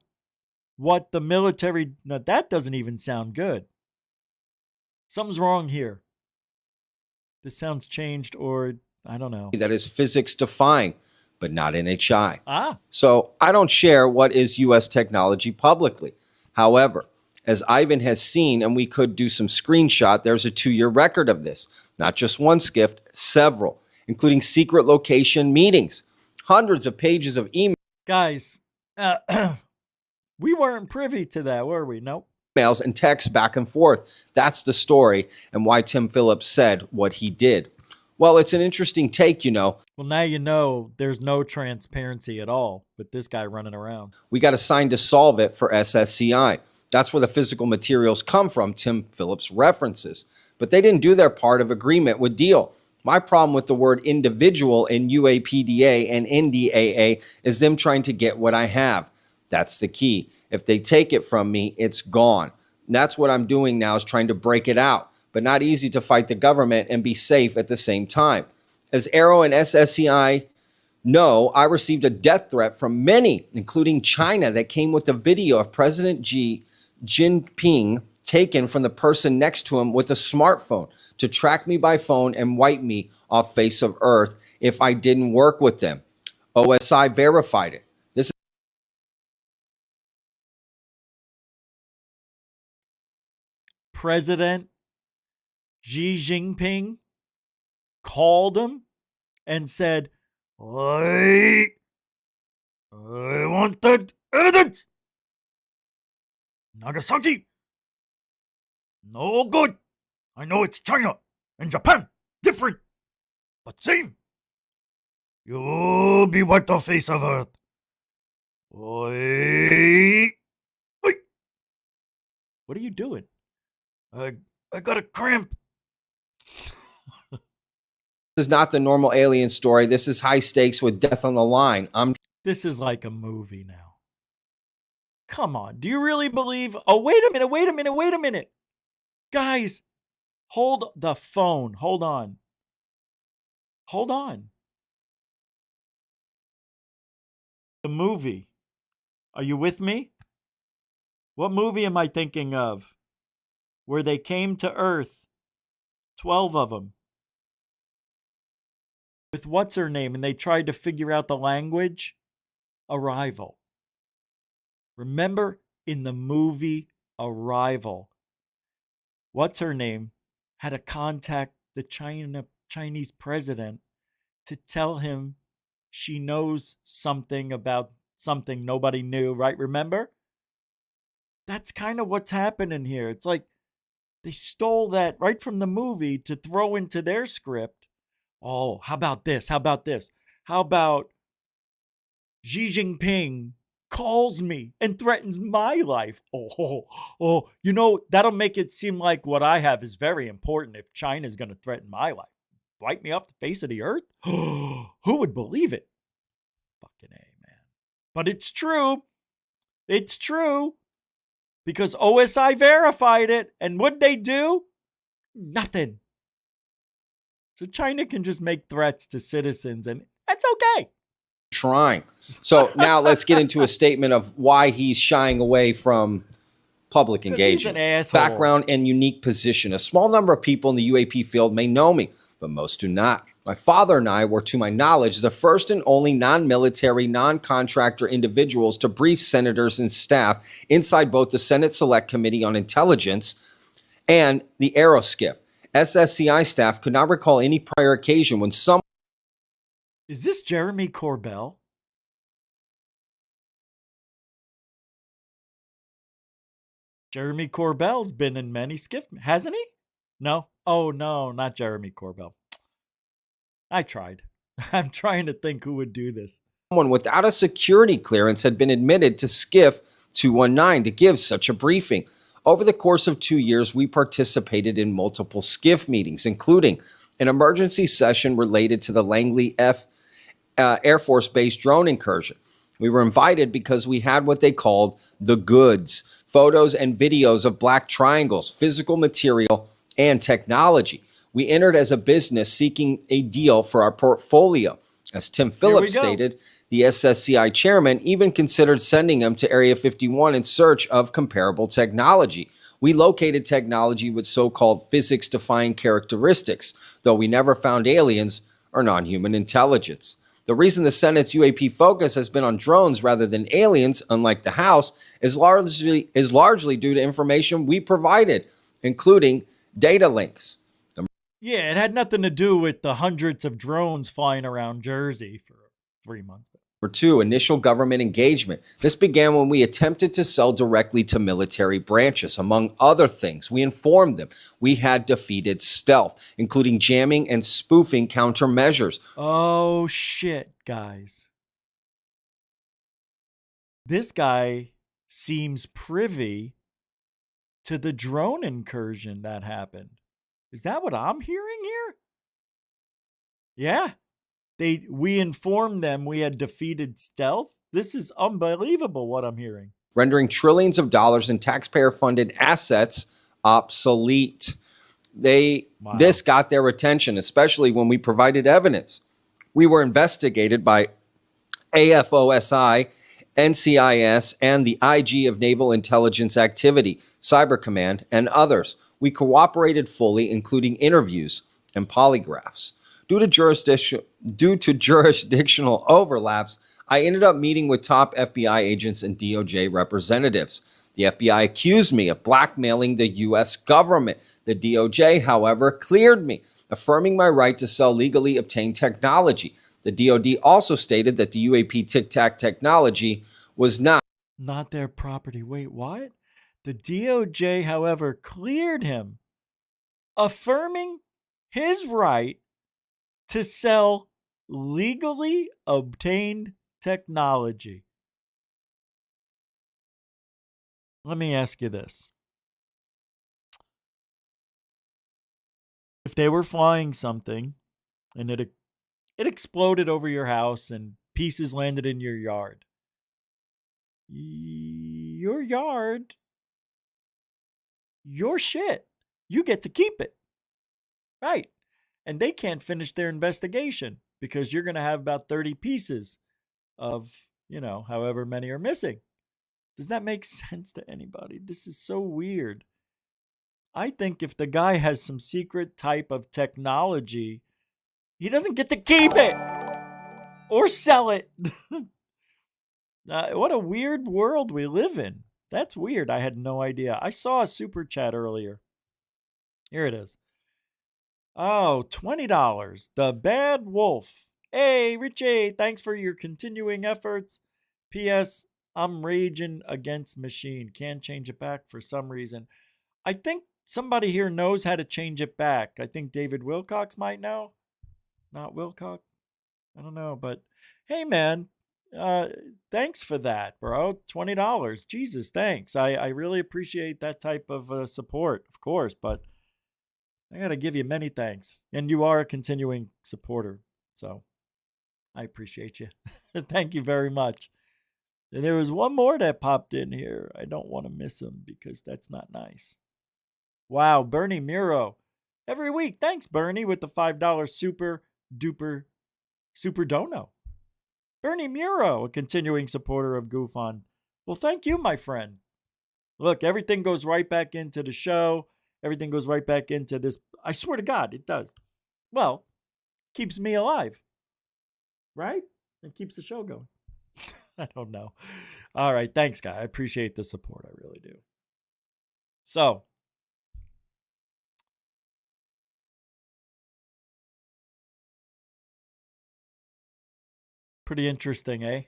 what the military. Now, that doesn't even sound good. Something's wrong here. This sounds changed, or I don't know. That is physics defying, but not NHI. Ah. So I don't share what is U.S. technology publicly. However, as Ivan has seen, and we could do some screenshot, there's a 2-year record of this. Not just one skiff, several, including secret location meetings, hundreds of pages of email. Guys, we weren't privy to that, were we? Nope. emails and texts back and forth. That's the story and why Tim Phillips said what he did. Well, it's an interesting take, Well, now you know there's no transparency at all with this guy running around. We got assigned to solve it for SSCI. That's where the physical materials come from, Tim Phillips references. But they didn't do their part of agreement with deal. My problem with the word individual in UAPDA and NDAA is them trying to get what I have. That's the key. If they take it from me, it's gone. And that's what I'm doing now, is trying to break it out. But not easy to fight the government and be safe at the same time. As Arrow and SSCI know, I received a death threat from many, including China, that came with a video of President Xi Jinping taken from the person next to him with a smartphone to track me by phone and wipe me off face of earth if I didn't work with them. OSI verified it. President Xi Jinping called him and said, I want that evidence. Nagasaki, no good. I know it's China and Japan, different, but same. You'll be wiped off face of earth. Oi. Oi. What are you doing? I got a cramp. This is not the normal alien story. This is high stakes with death on the line. This is like a movie now. Come on. Do you really believe? Oh, wait a minute. Guys, hold the phone. Hold on. The movie. Are you with me? What movie am I thinking of? Where they came to Earth. 12 of them. With what's her name, and they tried to figure out the language. Arrival. Remember in the movie Arrival, what's her name had to contact the Chinese president to tell him she knows something about something nobody knew, right? Remember? That's kind of what's happening here. It's like they stole that right from the movie to throw into their script. Oh, how about this? How about Xi Jinping calls me and threatens my life? Oh, you know, that'll make it seem like what I have is very important if China's going to threaten my life. Wipe me off the face of the earth? Who would believe it? Fucking A, man. But it's true. It's true. Because OSI verified it. And what'd they do? Nothing. So China can just make threats to citizens, and that's okay. Trying. So now let's get into a statement of why he's shying away from public engagement. He's an asshole. Background and unique position. A small number of people in the UAP field may know me, but most do not. My father and I were, to my knowledge, the first and only non-military, non-contractor individuals to brief senators and staff inside both the Senate Select Committee on Intelligence and the Aeroskip. SSCI staff could not recall any prior occasion when someone... Is this Jeremy Corbell? Jeremy Corbell's been in many skiff, hasn't he? No? Oh, no, not Jeremy Corbell. I tried. I'm trying to think who would do this. Someone without a security clearance had been admitted to SCIF 219 to give such a briefing. Over the course of 2 years, we participated in multiple SCIF meetings, including an emergency session related to the Langley Air Force Base drone incursion. We were invited because we had what they called the goods, photos and videos of black triangles, physical material, and technology. We entered as a business seeking a deal for our portfolio. As Tim Phillips stated, the SSCI chairman even considered sending him to Area 51 in search of comparable technology. We located technology with so-called physics-defying characteristics, though we never found aliens or non-human intelligence. The reason the Senate's UAP focus has been on drones rather than aliens, unlike the House, is largely due to information we provided, including data links. Yeah, it had nothing to do with the hundreds of drones flying around Jersey for 3 months. Number 2, initial government engagement. This began when we attempted to sell directly to military branches. Among other things, we informed them we had defeated stealth, including jamming and spoofing countermeasures. Oh, shit, guys. This guy seems privy to the drone incursion that happened. Is that what I'm hearing here? Yeah. We informed them we had defeated stealth. This is unbelievable what I'm hearing. Rendering trillions of dollars in taxpayer-funded assets obsolete. This got their attention, especially when we provided evidence. We were investigated by AFOSI, NCIS, and the IG of Naval Intelligence Activity, Cyber Command, and others. We cooperated fully, including interviews and polygraphs. Due to jurisdictional overlaps, I ended up meeting with top FBI agents and DOJ representatives. The FBI accused me of blackmailing the U.S. government. The DOJ, however, cleared me, affirming my right to sell legally obtained technology. The DoD also stated that the UAP Tic Tac technology was not their property. Wait, what? The DOJ, however, cleared him, affirming his right to sell legally obtained technology. Let me ask you this. If they were flying something and it exploded over your house and pieces landed in your yard, your shit, you get to keep it. Right. And they can't finish their investigation because you're going to have about 30 pieces of, however many are missing. Does that make sense to anybody? This is so weird. I think if the guy has some secret type of technology, he doesn't get to keep it or sell it. What a weird world we live in. That's weird. I had no idea. I saw a super chat earlier. Here it is. Oh, $20. The Bad Wolf. Hey, Richie, thanks for your continuing efforts. P.S. I'm raging against machine. Can't change it back for some reason. I think somebody here knows how to change it back. I think David Wilcox might know. Not Wilcox. I don't know, but hey, man, thanks for that, bro. $20. Jesus, thanks. I really appreciate that type of support, of course, but I got to give you many thanks. And you are a continuing supporter, so I appreciate you. Thank you very much. And there was one more that popped in here. I don't want to miss him because that's not nice. Wow, Bernie Miro. Every week. Thanks, Bernie, with the $5 super dono. Bernie Miro, a continuing supporter of Goof On. Well, thank you, my friend. Look, everything goes right back into the show. Everything goes right back into this. I swear to God, it does. Well, keeps me alive. Right? It keeps the show going. I don't know. All right. Thanks, guy. I appreciate the support. I really do. So, pretty interesting, eh?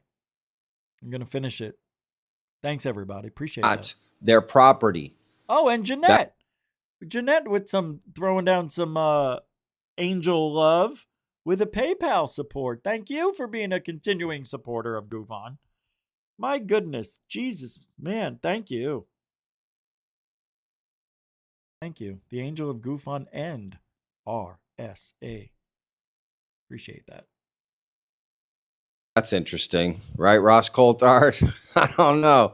I'm going to finish it. Thanks, everybody. Appreciate that. Their property. Oh, and Jeanette. Jeanette with throwing down some angel love with a PayPal support. Thank you for being a continuing supporter of Goof On. My goodness. Jesus, man. Thank you. Thank you. The angel of Goof On and RSA. Appreciate that. That's interesting, right, Ross Coulthard? I don't know.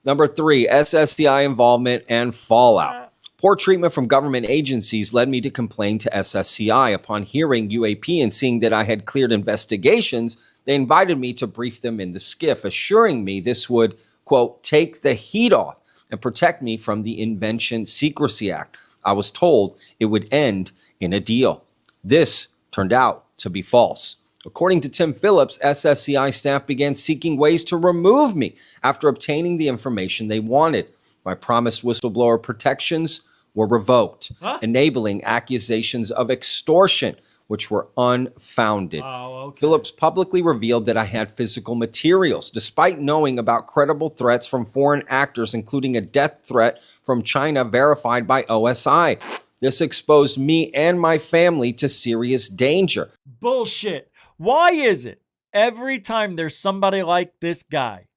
Number 3, SSDI involvement and fallout. Poor treatment from government agencies led me to complain to SSCI. Upon hearing UAP and seeing that I had cleared investigations, they invited me to brief them in the skiff, assuring me this would, quote, take the heat off and protect me from the Invention Secrecy Act. I was told it would end in a deal. This turned out to be false. According to Tim Phillips, SSCI staff began seeking ways to remove me after obtaining the information they wanted. My promised whistleblower protections were revoked, enabling accusations of extortion. which were unfounded. Oh, okay. Phillips publicly revealed that I had physical materials, despite knowing about credible threats from foreign actors, including a death threat from China verified by OSI. This exposed me and my family to serious danger. Bullshit. Why is it every time there's somebody like this guy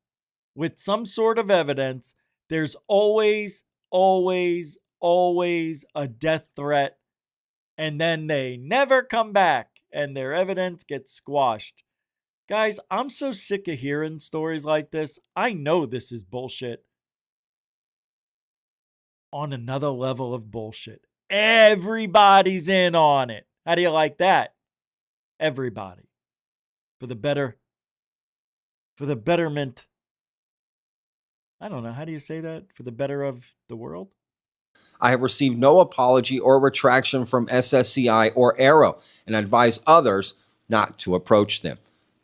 with some sort of evidence, there's always a death threat, and then they never come back and their evidence gets squashed? Guys, I'm so sick of hearing stories like this. I know this is bullshit on another level of bullshit. Everybody's in on it. How do you like that? Everybody. For the betterment. I don't know. How do you say that? For the better of the world? I have received no apology or retraction from SSCI or Arrow and advise others not to approach them.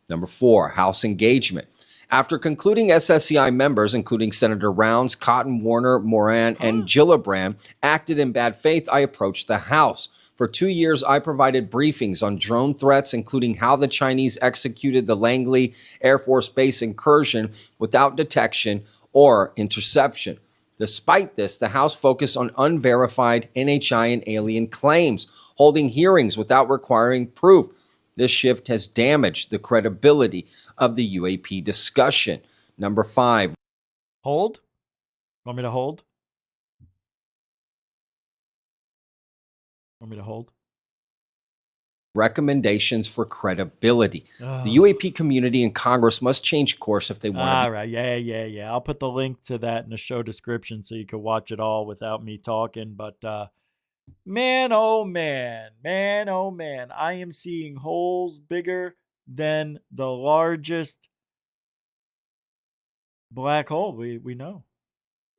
Number 4, House engagement. After concluding SSCI members, including Senator Rounds, Cotton, Warner, Moran, and Gillibrand, acted in bad faith, I approached the House. For 2 years, I provided briefings on drone threats, including how the Chinese executed the Langley Air Force Base incursion without detection or interception. Despite this, the House focused on unverified NHI and alien claims, holding hearings without requiring proof. This shift has damaged the credibility of the UAP discussion. Number 5. Hold? Want me to hold? Want me to hold? Recommendations for credibility. Oh. The UAP community and Congress must change course if they want All to. right. Yeah. I'll put the link to that in the show description so you can watch it all without me talking. But man, oh man, I am seeing holes bigger than the largest black hole we know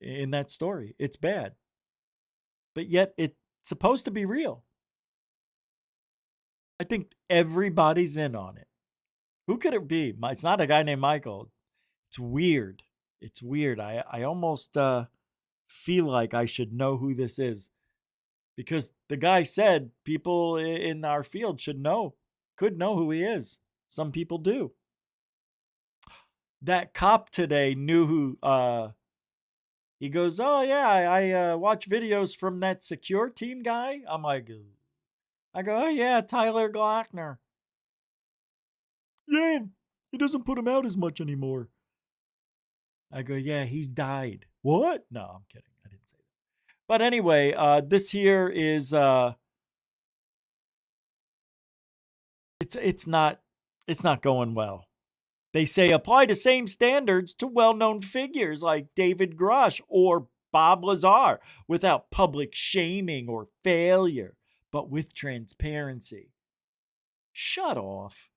in that story. It's bad. But yet it's supposed to be real. I think everybody's in on it. Who could it be? It's not a guy named Michael. It's weird. I almost feel like I should know who this is, because the guy said people in our field could know who he is. Some people do. That cop today knew who. He goes, oh yeah, I watch videos from that secure team guy. I'm like, I go, oh yeah, Tyler Glockner. Yeah, he doesn't put him out as much anymore. I go, yeah, he's died. What? No, I'm kidding. I didn't say that. But anyway, this here is it's not going well. They say apply the same standards to well-known figures like David Grush or Bob Lazar without public shaming or failure, but with transparency. Shut off.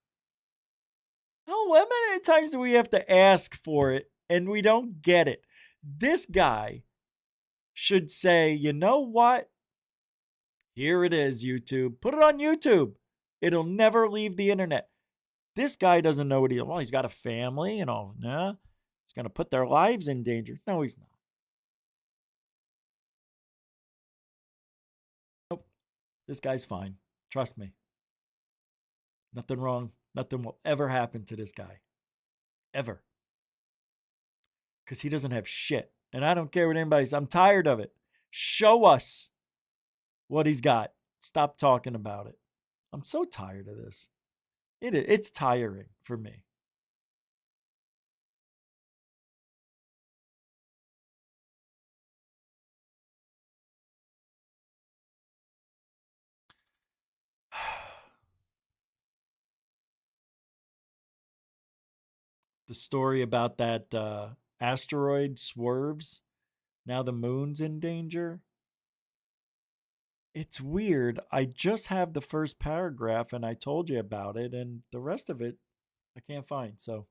How many times do we have to ask for it and we don't get it? This guy should say, you know what? Here it is, YouTube. Put it on YouTube. It'll never leave the internet. This guy doesn't know what he's got a family and all. Nah, he's going to put their lives in danger. No, he's not. Nope. This guy's fine. Trust me. Nothing wrong. Nothing will ever happen to this guy. Ever. Because he doesn't have shit. And I don't care what anybody says. I'm tired of it. Show us what he's got. Stop talking about it. I'm so tired of this. It's tiring for me. The story about that asteroid swerves. Now the moon's in danger. It's weird. I just have the first paragraph and I told you about it, and the rest of it I can't find. So,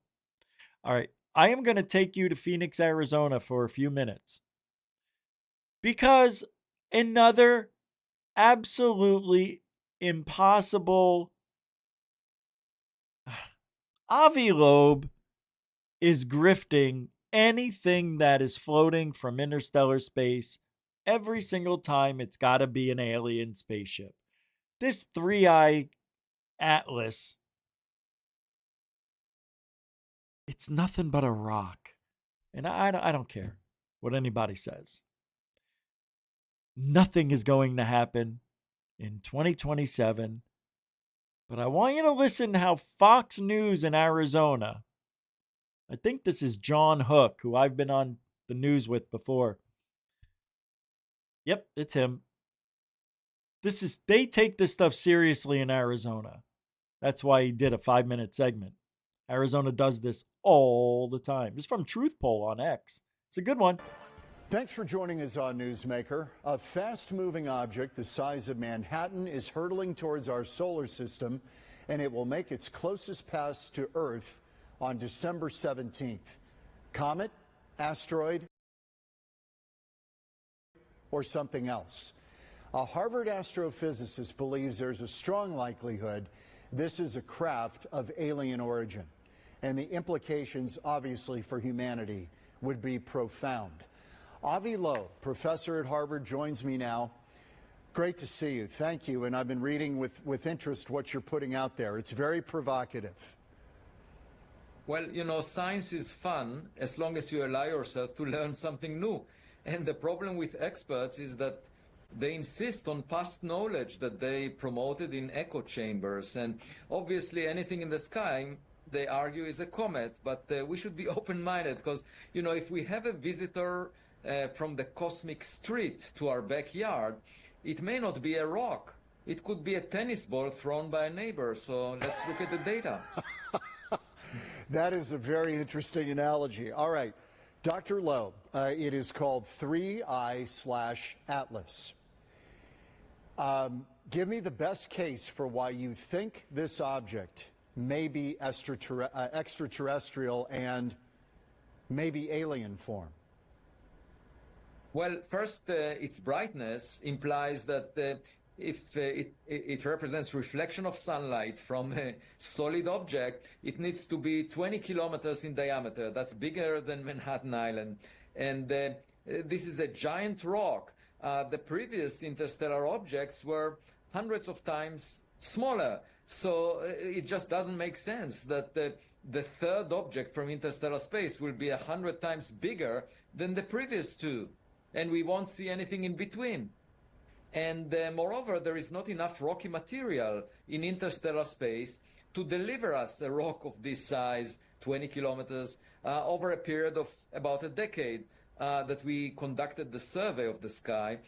all right. I am going to take you to Phoenix, Arizona for a few minutes, because another absolutely impossible Avi Loeb is grifting anything that is floating from interstellar space. Every single time it's got to be an alien spaceship. This three-eye Atlas, it's nothing but a rock. And I don't care what anybody says. Nothing is going to happen in 2027. But I want you to listen to how Fox News in Arizona, I think this is John Hook, who I've been on the news with before. Yep, it's him. They take this stuff seriously in Arizona. That's why he did a 5-minute segment. Arizona does this all the time. It's from Truth Poll on X. It's a good one. Thanks for joining us on Newsmaker. A fast-moving object the size of Manhattan is hurtling towards our solar system, and it will make its closest pass to Earth on December 17th. Comet, asteroid, or something else? A Harvard astrophysicist believes there's a strong likelihood this is a craft of alien origin, and the implications, obviously, for humanity would be profound. Avi Loeb, professor at Harvard, joins me now. Great to see you. Thank you. And I've been reading with interest what you're putting out there. It's very provocative. Well, you know, science is fun as long as you allow yourself to learn something new. And the problem with experts is that they insist on past knowledge that they promoted in echo chambers. And obviously anything in the sky, they argue, is a comet. But we should be open-minded because, you know, if we have a visitor from the cosmic street to our backyard, it may not be a rock. It could be a tennis ball thrown by a neighbor. So let's look at the data. That is a very interesting analogy. All right, Dr. Loeb, it is called 3I/Atlas. Give me the best case for why you think this object may be extraterrestrial and maybe alien form. Well, first, its brightness implies that if it represents reflection of sunlight from a solid object, it needs to be 20 kilometers in diameter. That's bigger than Manhattan Island. And this is a giant rock. The previous interstellar objects were hundreds of times smaller. So it just doesn't make sense that the third object from interstellar space will be 100 times bigger than the previous two. And we won't see anything in between. And moreover, there is not enough rocky material in interstellar space to deliver us a rock of this size, 20 kilometers, over a period of about a decade that we conducted the survey of the sky,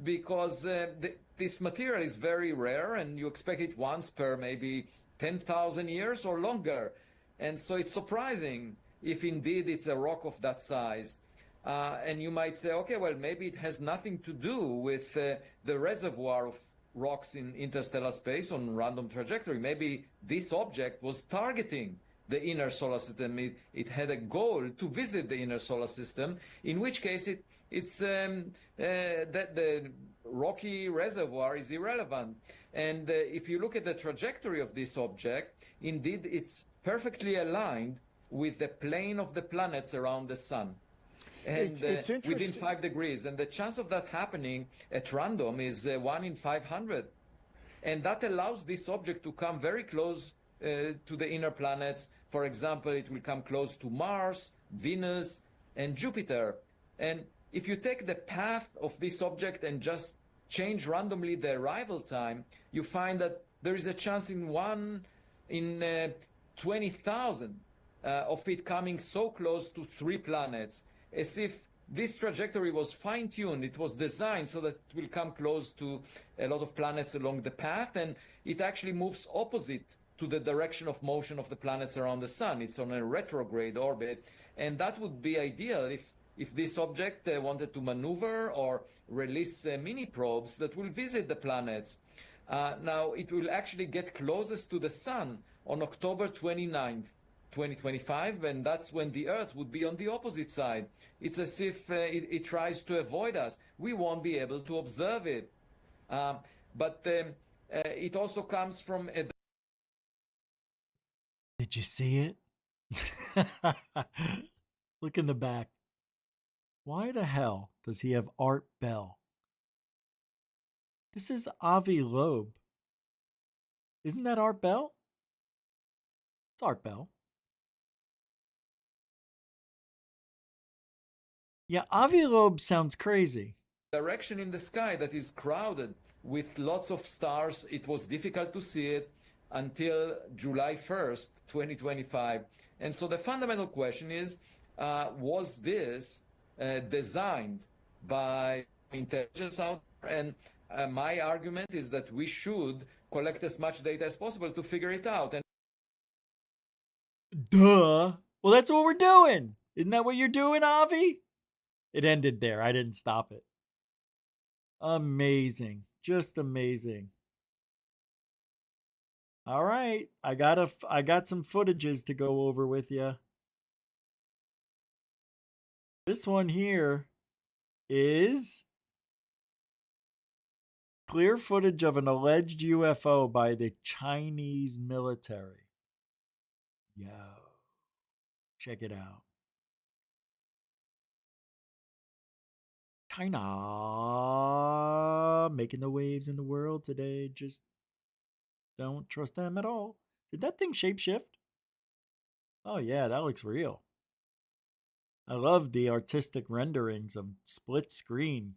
because this material is very rare and you expect it once per maybe 10,000 years or longer. And so it's surprising if indeed it's a rock of that size. And you might say, okay, well, maybe it has nothing to do with the reservoir of rocks in interstellar space on random trajectory. Maybe this object was targeting the inner solar system. It had a goal to visit the inner solar system, in which case it's that the rocky reservoir is irrelevant. And if you look at the trajectory of this object, indeed, it's perfectly aligned with the plane of the planets around the sun. And it's within 5 degrees. And the chance of that happening at random is 1 in 500. And that allows this object to come very close to the inner planets. For example, it will come close to Mars, Venus, and Jupiter. And if you take the path of this object and just change randomly the arrival time, you find that there is a chance in 1 in 20,000 of it coming so close to 3 planets, as if this trajectory was fine-tuned. It was designed so that it will come close to a lot of planets along the path, and it actually moves opposite to the direction of motion of the planets around the sun. It's on a retrograde orbit, and that would be ideal if this object wanted to maneuver or release mini probes that will visit the planets. Now, it will actually get closest to the sun on October 29th. 2025, and that's when the Earth would be on the opposite side. It's as if it tries to avoid us. We won't be able to observe it. But it also comes from a... Did you see it? Look in the back. Why the hell does he have Art Bell? This is Avi Loeb. Isn't that Art Bell? It's Art Bell. Yeah, Avi Loeb sounds crazy. Direction in the sky that is crowded with lots of stars. It was difficult to see it until July 1st, 2025. And so the fundamental question is, was this designed by intelligence out there? And my argument is that we should collect as much data as possible to figure it out. And Duh. Well, that's what we're doing. Isn't that what you're doing, Avi? It ended there. I didn't stop it. Amazing. Just amazing. All right. I got some footages to go over with you. This one here is clear footage of an alleged UFO by the Chinese military. Yo. Check it out. China making the waves in the world today. Just don't trust them at all. Did that thing shapeshift? Oh, yeah, that looks real. I love the artistic renderings of split screen.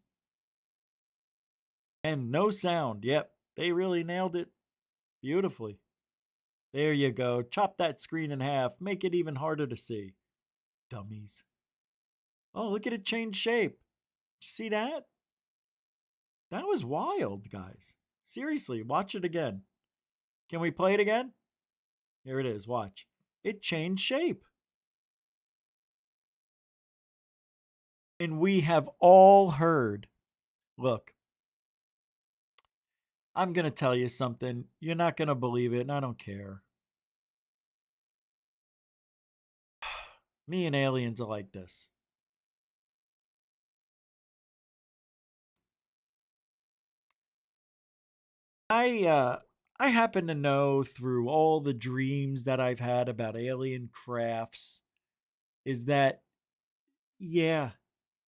And no sound. Yep, they really nailed it beautifully. There you go. Chop that screen in half. Make it even harder to see. Dummies. Oh, look at it change shape. Did you see that? That was wild, guys. Seriously, watch it again. Can we play it again? Here it is. Watch. It changed shape. And we have all heard. Look, I'm going to tell you something. You're not going to believe it, and I don't care. Me and aliens are like this. I happen to know through all the dreams that I've had about alien crafts is that, yeah,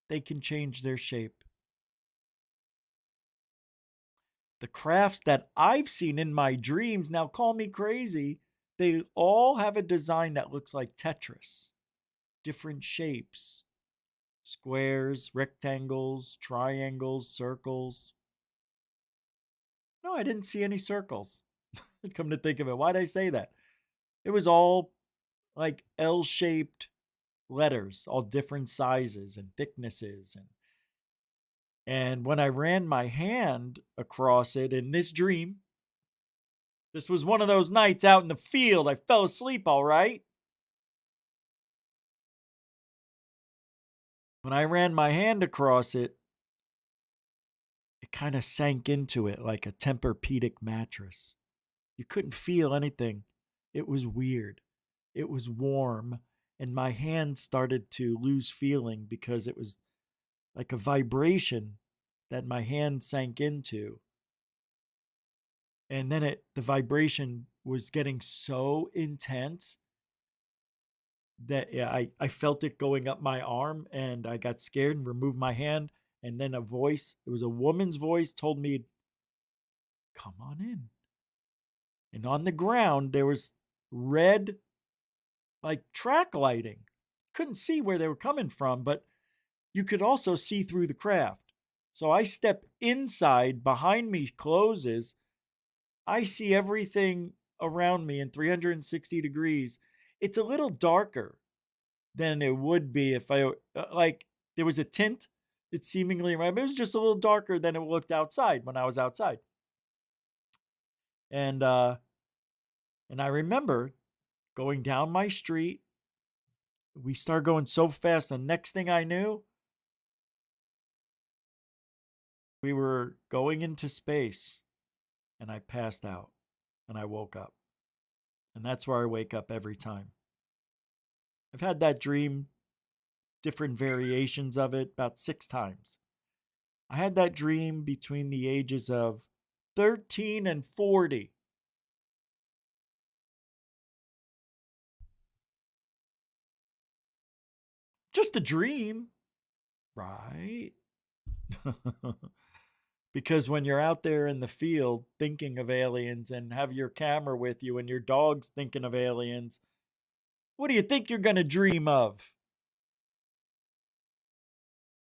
they can change their shape. The crafts that I've seen in my dreams, now call me crazy, they all have a design that looks like Tetris. Different shapes. Squares, rectangles, triangles, circles. No, I didn't see any circles. Come to think of it, why'd I say that? It was all like L-shaped letters, all different sizes and thicknesses. And when I ran my hand across it in this dream, this was one of those nights out in the field. I fell asleep, all right. When I ran my hand across it, it kind of sank into it like a Tempur-Pedic mattress. You couldn't feel anything. It was weird. It was warm, and my hand started to lose feeling because it was like a vibration that my hand sank into. And then the vibration was getting so intense that I felt it going up my arm, and I got scared and removed my hand. And then it was a woman's voice, told me, come on in. And on the ground, there was red, like track lighting. Couldn't see where they were coming from, but you could also see through the craft. So I step inside, behind me closes. I see everything around me in 360 degrees. It's a little darker than it would be if there was a tint. It's seemingly right, but it was just a little darker than it looked outside when I was outside. And I remember going down my street. We started going so fast. The next thing I knew, we were going into space, and I passed out, and I woke up. And that's where I wake up every time. I've had that dream, different variations of it, about 6 times. I had that dream between the ages of 13 and 40. Just a dream, right? Because when you're out there in the field thinking of aliens and have your camera with you and your dog's thinking of aliens, what do you think you're going to dream of?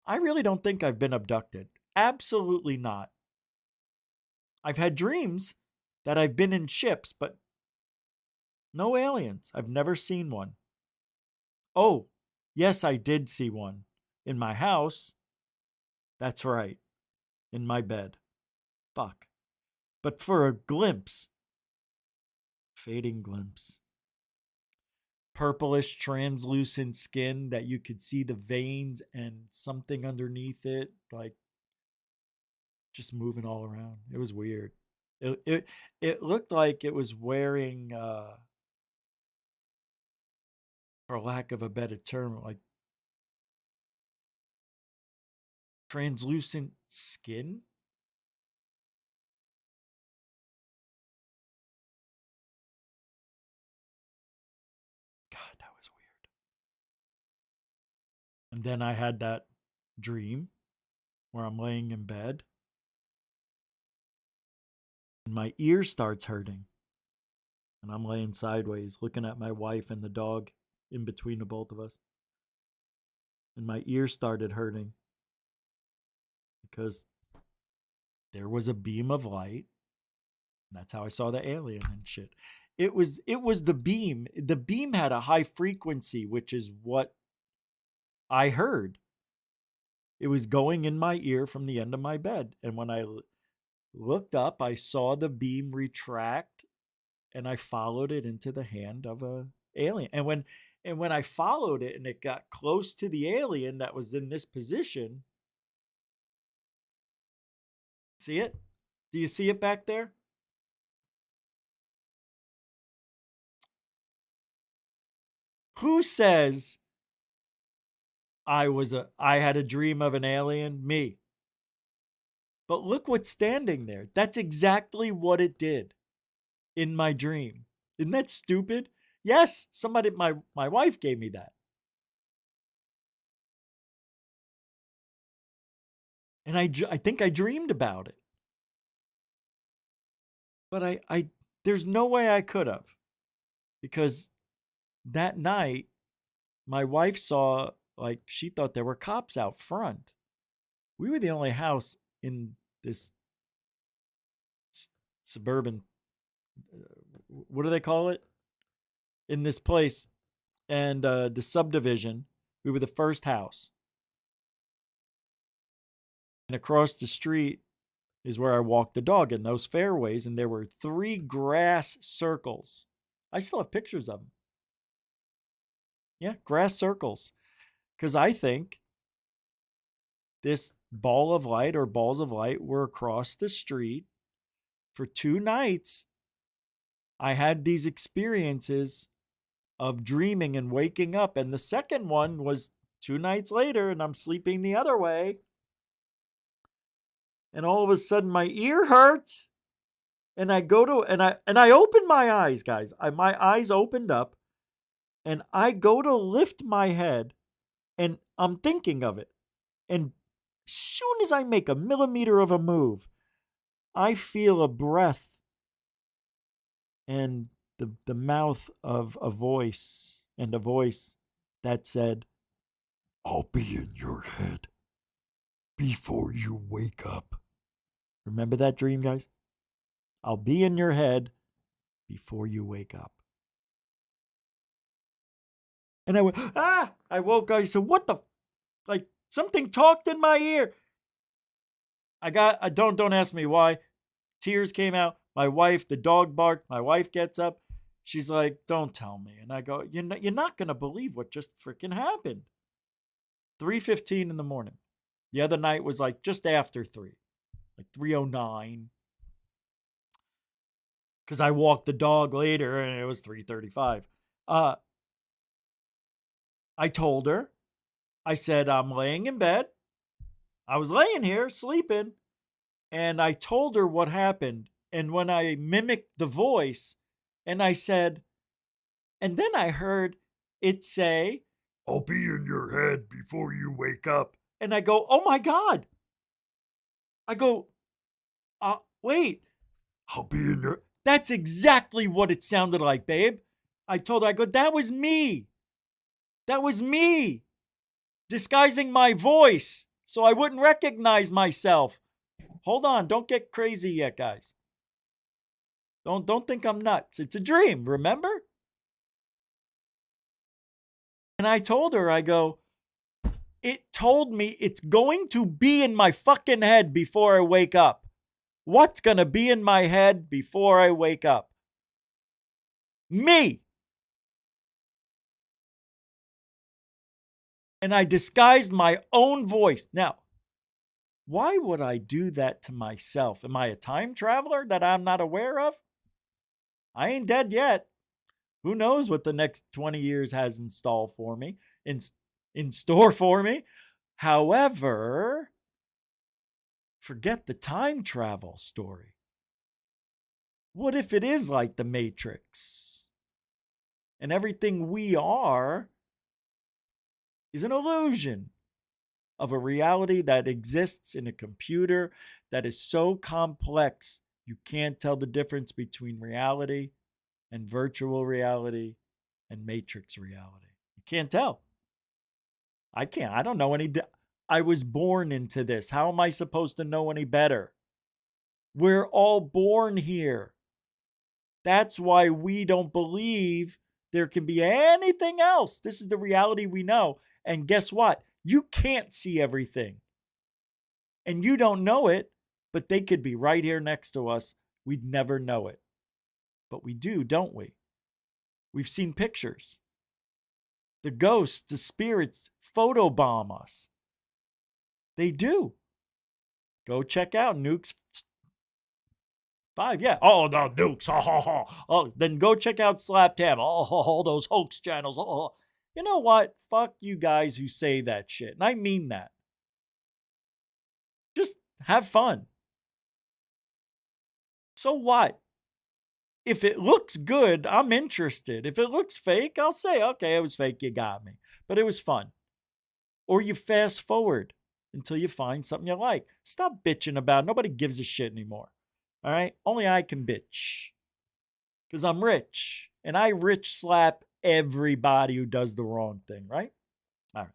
I really don't think I've been abducted. Absolutely not. I've had dreams that I've been in ships, but no aliens. I've never seen one. Oh, yes, I did see one. In my house. That's right. In my bed. Fuck. But for a glimpse. Fading glimpse. Purplish, translucent skin that you could see the veins and something underneath it, like just moving all around. It was weird. It looked like it was wearing, for lack of a better term, like translucent skin. God, that was weird. And then I had that dream where I'm laying in bed and my ear starts hurting. And I'm laying sideways looking at my wife and the dog in between the both of us. And my ear started hurting because there was a beam of light. And that's how I saw the alien and shit. It was the beam. The beam had a high frequency, which is what I heard. It was going in my ear from the end of my bed. And when I looked up, I saw the beam retract and I followed it into the hand of a alien. And when I followed it and it got close to the alien that was in this position, see it? Do you see it back there? Who says I had a dream of an alien? Me. But look what's standing there. That's exactly what it did in my dream. Isn't that stupid? Yes, somebody, my wife gave me that. And I think I dreamed about it. But there's no way I could have. Because that night, my wife saw, like, she thought there were cops out front. We were the only house in this suburban, what do they call it? In this place. And the subdivision, we were the first house. And across the street is where I walked the dog in those fairways. And there were 3 grass circles. I still have pictures of them. Yeah, grass circles. Because I think this ball of light or balls of light were across the street for 2 nights. I had these experiences of dreaming and waking up. And the second one was 2 nights later, and I'm sleeping the other way. And all of a sudden my ear hurts. And I go to, and I open my eyes, guys. My eyes opened up. And I go to lift my head. And I'm thinking of it. And as soon as I make a millimeter of a move, I feel a breath and the mouth of a voice, and a voice that said, "I'll be in your head before you wake up." Remember that dream, guys? I'll be in your head before you wake up. And I went, ah! I woke up. I said, what the? Like, something talked in my ear. Don't ask me why. Tears came out. My wife, the dog barked. My wife gets up. She's like, don't tell me. And I go, you're not going to believe what just freaking happened. 3:15 in the morning. The other night was like just after 3, like 3:09. Because I walked the dog later and it was 3:35. I told her, I said, I'm laying in bed. I was laying here sleeping. And I told her what happened. And when I mimicked the voice, and I said, and then I heard it say, "I'll be in your head before you wake up." And I go, oh my God. I go, Wait, I'll be in your. That's exactly what it sounded like, babe. I told her, I go, that was me. That was me disguising my voice so I wouldn't recognize myself. Hold on, don't get crazy yet, guys. Don't think I'm nuts. It's a dream, remember? And I told her, I go, it told me it's going to be in my fucking head before I wake up. What's going to be in my head before I wake up? Me. And I disguised my own voice. Now, why would I do that to myself? Am I a time traveler that I'm not aware of? I ain't dead yet. Who knows what the next 20 years has in store for me, in store for me. However, forget the time travel story. What if it is like the Matrix? And everything we are is an illusion of a reality that exists in a computer that is so complex you can't tell the difference between reality and virtual reality and Matrix reality. You can't tell. I can't. I don't know any. I was born into this. How am I supposed to know any better? We're all born here. That's why we don't believe there can be anything else. This is the reality we know. And guess what? You can't see everything. And you don't know it, but they could be right here next to us. We'd never know it. But we do, don't we? We've seen pictures. The ghosts, the spirits photobomb us. They do. Go check out Nukes 5. Yeah. Oh, the Nukes. Ha, ha, ha. Oh, then go check out Slap Tab. Oh, those hoax channels. Oh, you know what? Fuck you guys who say that shit. And I mean that. Just have fun. So what? If it looks good, I'm interested. If it looks fake, I'll say, okay, it was fake. You got me. But it was fun. Or you fast forward until you find something you like. Stop bitching about it. Nobody gives a shit anymore. All right? Only I can bitch. Because I'm rich. And I rich slap everybody who does the wrong thing, right? All right.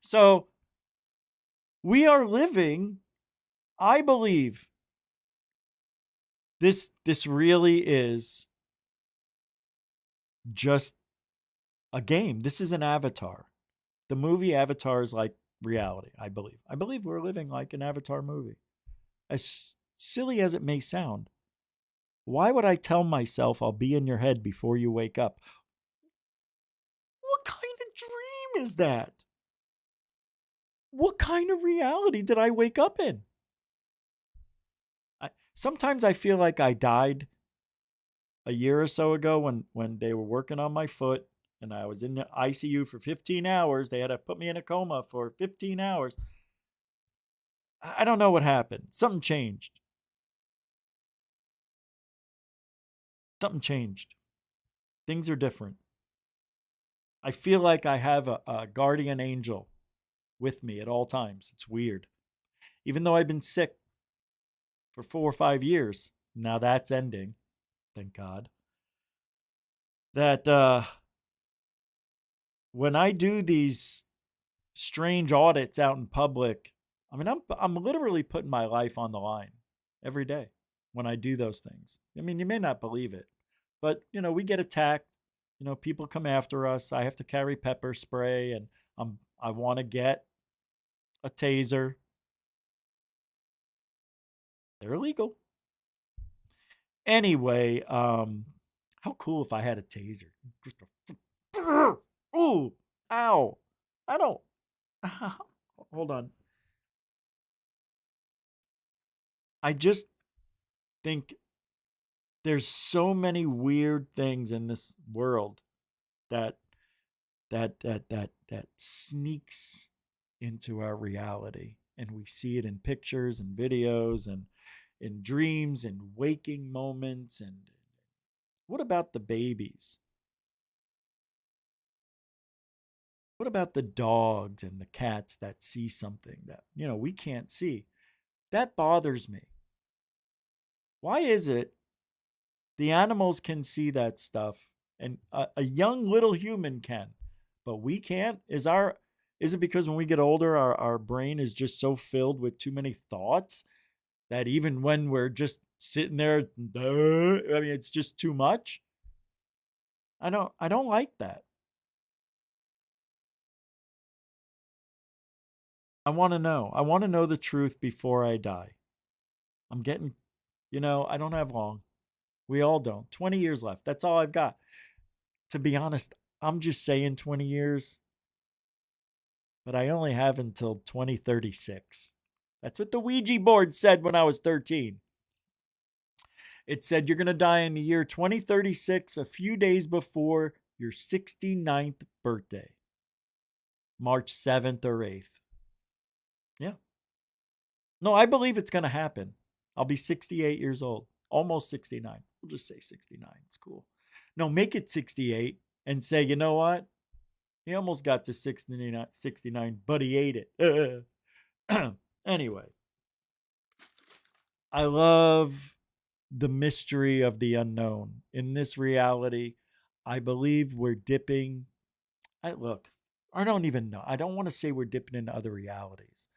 So we are living, I believe, this really is just a game. This is an Avatar. The movie Avatar is like reality, I believe. I believe we're living like an Avatar movie. As silly as it may sound, why would I tell myself I'll be in your head before you wake up? What kind of dream is that? What kind of reality did I wake up in? Sometimes I feel like I died a year or so ago when they were working on my foot and I was in the ICU for 15 hours. They had to put me in a coma for 15 hours. I don't know what happened. Something changed. Something changed. Things are different. I feel like I have a guardian angel with me at all times. It's weird. Even though I've been sick for 4 or 5 years, now that's ending. Thank God. That when I do these strange audits out in public, I mean, I'm literally putting my life on the line every day when I do those things. I mean, you may not believe it, but we get attacked. People come after us. I have to carry pepper spray, and I want to get a taser. They're illegal. Anyway, how cool if I had a taser? Ooh, ow. I don't. Hold on. I just think there's so many weird things in this world that sneaks into our reality, and we see it in pictures and videos and in dreams and waking moments. And what about the babies? What about the dogs and the cats that see something that we can't see? That bothers me. Why is it the animals can see that stuff and a young little human can, but we can't? Is it because when we get older, our brain is just so filled with too many thoughts that even when we're just sitting there, it's just too much? I don't like that. I want to know. I want to know the truth before I die. I'm getting, I don't have long. We all don't. 20 years left. That's all I've got. To be honest, I'm just saying 20 years, but I only have until 2036. That's what the Ouija board said when I was 13. It said you're going to die in the year 2036, a few days before your 69th birthday, March 7th or 8th. Yeah. No, I believe it's going to happen. I'll be 68 years old, almost 69. We'll just say 69. It's cool. No, make it 68 and say, you know what? He almost got to 69, but he ate it. Anyway, I love the mystery of the unknown. In this reality, I believe we're dipping. I don't even know. I don't want to say we're dipping into other realities.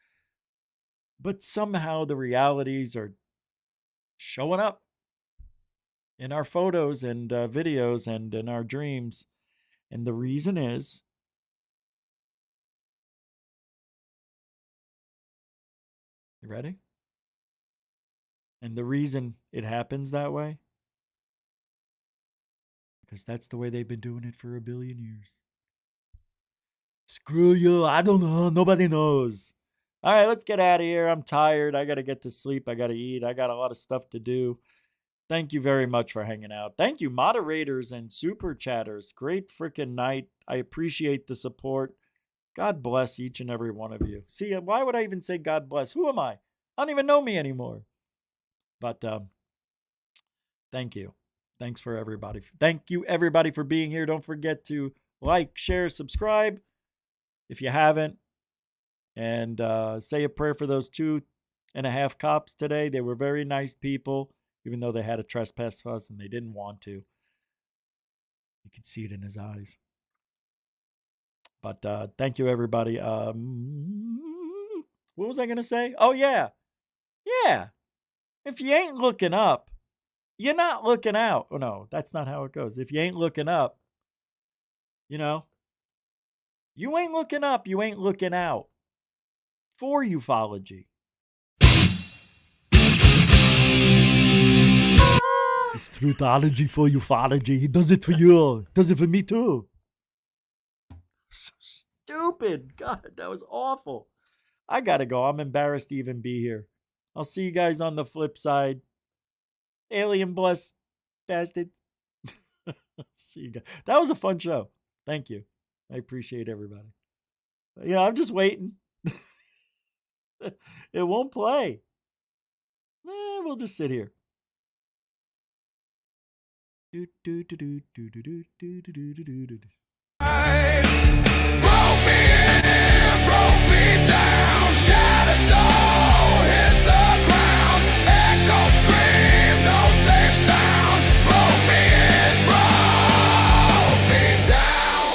But somehow the realities are showing up in our photos and videos and in our dreams. And the reason is, you ready? And the reason it happens that way, because that's the way they've been doing it for 1 billion years. Screw you. I don't know. Nobody knows. All right, let's get out of here. I'm tired. I got to get to sleep. I got to eat. I got a lot of stuff to do. Thank you very much for hanging out. Thank you, moderators and super chatters. Great freaking night. I appreciate the support. God bless each and every one of you. See, why would I even say God bless? Who am I? I don't even know me anymore. But thank you. Thanks for everybody. Thank you, everybody, for being here. Don't forget to like, share, subscribe if you haven't. And say a prayer for those 2.5 cops today. They were very nice people, even though they had a trespass us and they didn't want to. You could see it in his eyes. But thank you, everybody. What was I going to say? Oh, yeah. Yeah. If you ain't looking up, you're not looking out. Oh, no, that's not how it goes. If you ain't looking up, you ain't looking up, you ain't looking out. For ufology. It's truthology for ufology. He does it for you. Does it for me too. So stupid. God, that was awful. I gotta go. I'm embarrassed to even be here. I'll see you guys on the flip side. Alien blessed bastards. See you guys. That was a fun show. Thank you. I appreciate everybody. I'm just waiting. It won't play. We'll just sit here. Broke me down, shattered soul, hit the ground, echo scream, no safe sound. Broke me down.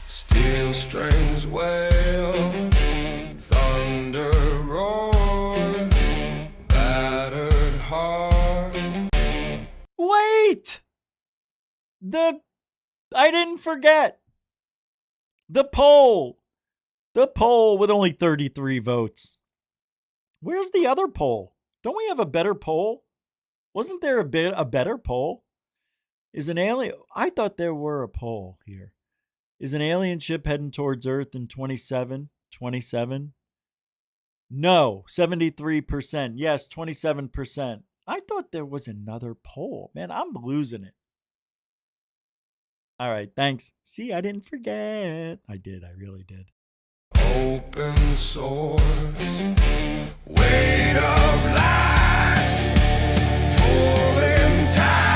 Steel strings wail, thunder roars, battered heart. Wait! I didn't forget. The poll with only 33 votes. Where's the other poll? Don't we have a better poll? Wasn't there a better poll? Is an alien? I thought there were a poll here. Is an alien ship heading towards Earth in 27? No, 73%. Yes, 27%. I thought there was another poll. Man, I'm losing it. All right, thanks. See, I didn't forget. I did. I really did. Open source, weight of lies, pulling tight.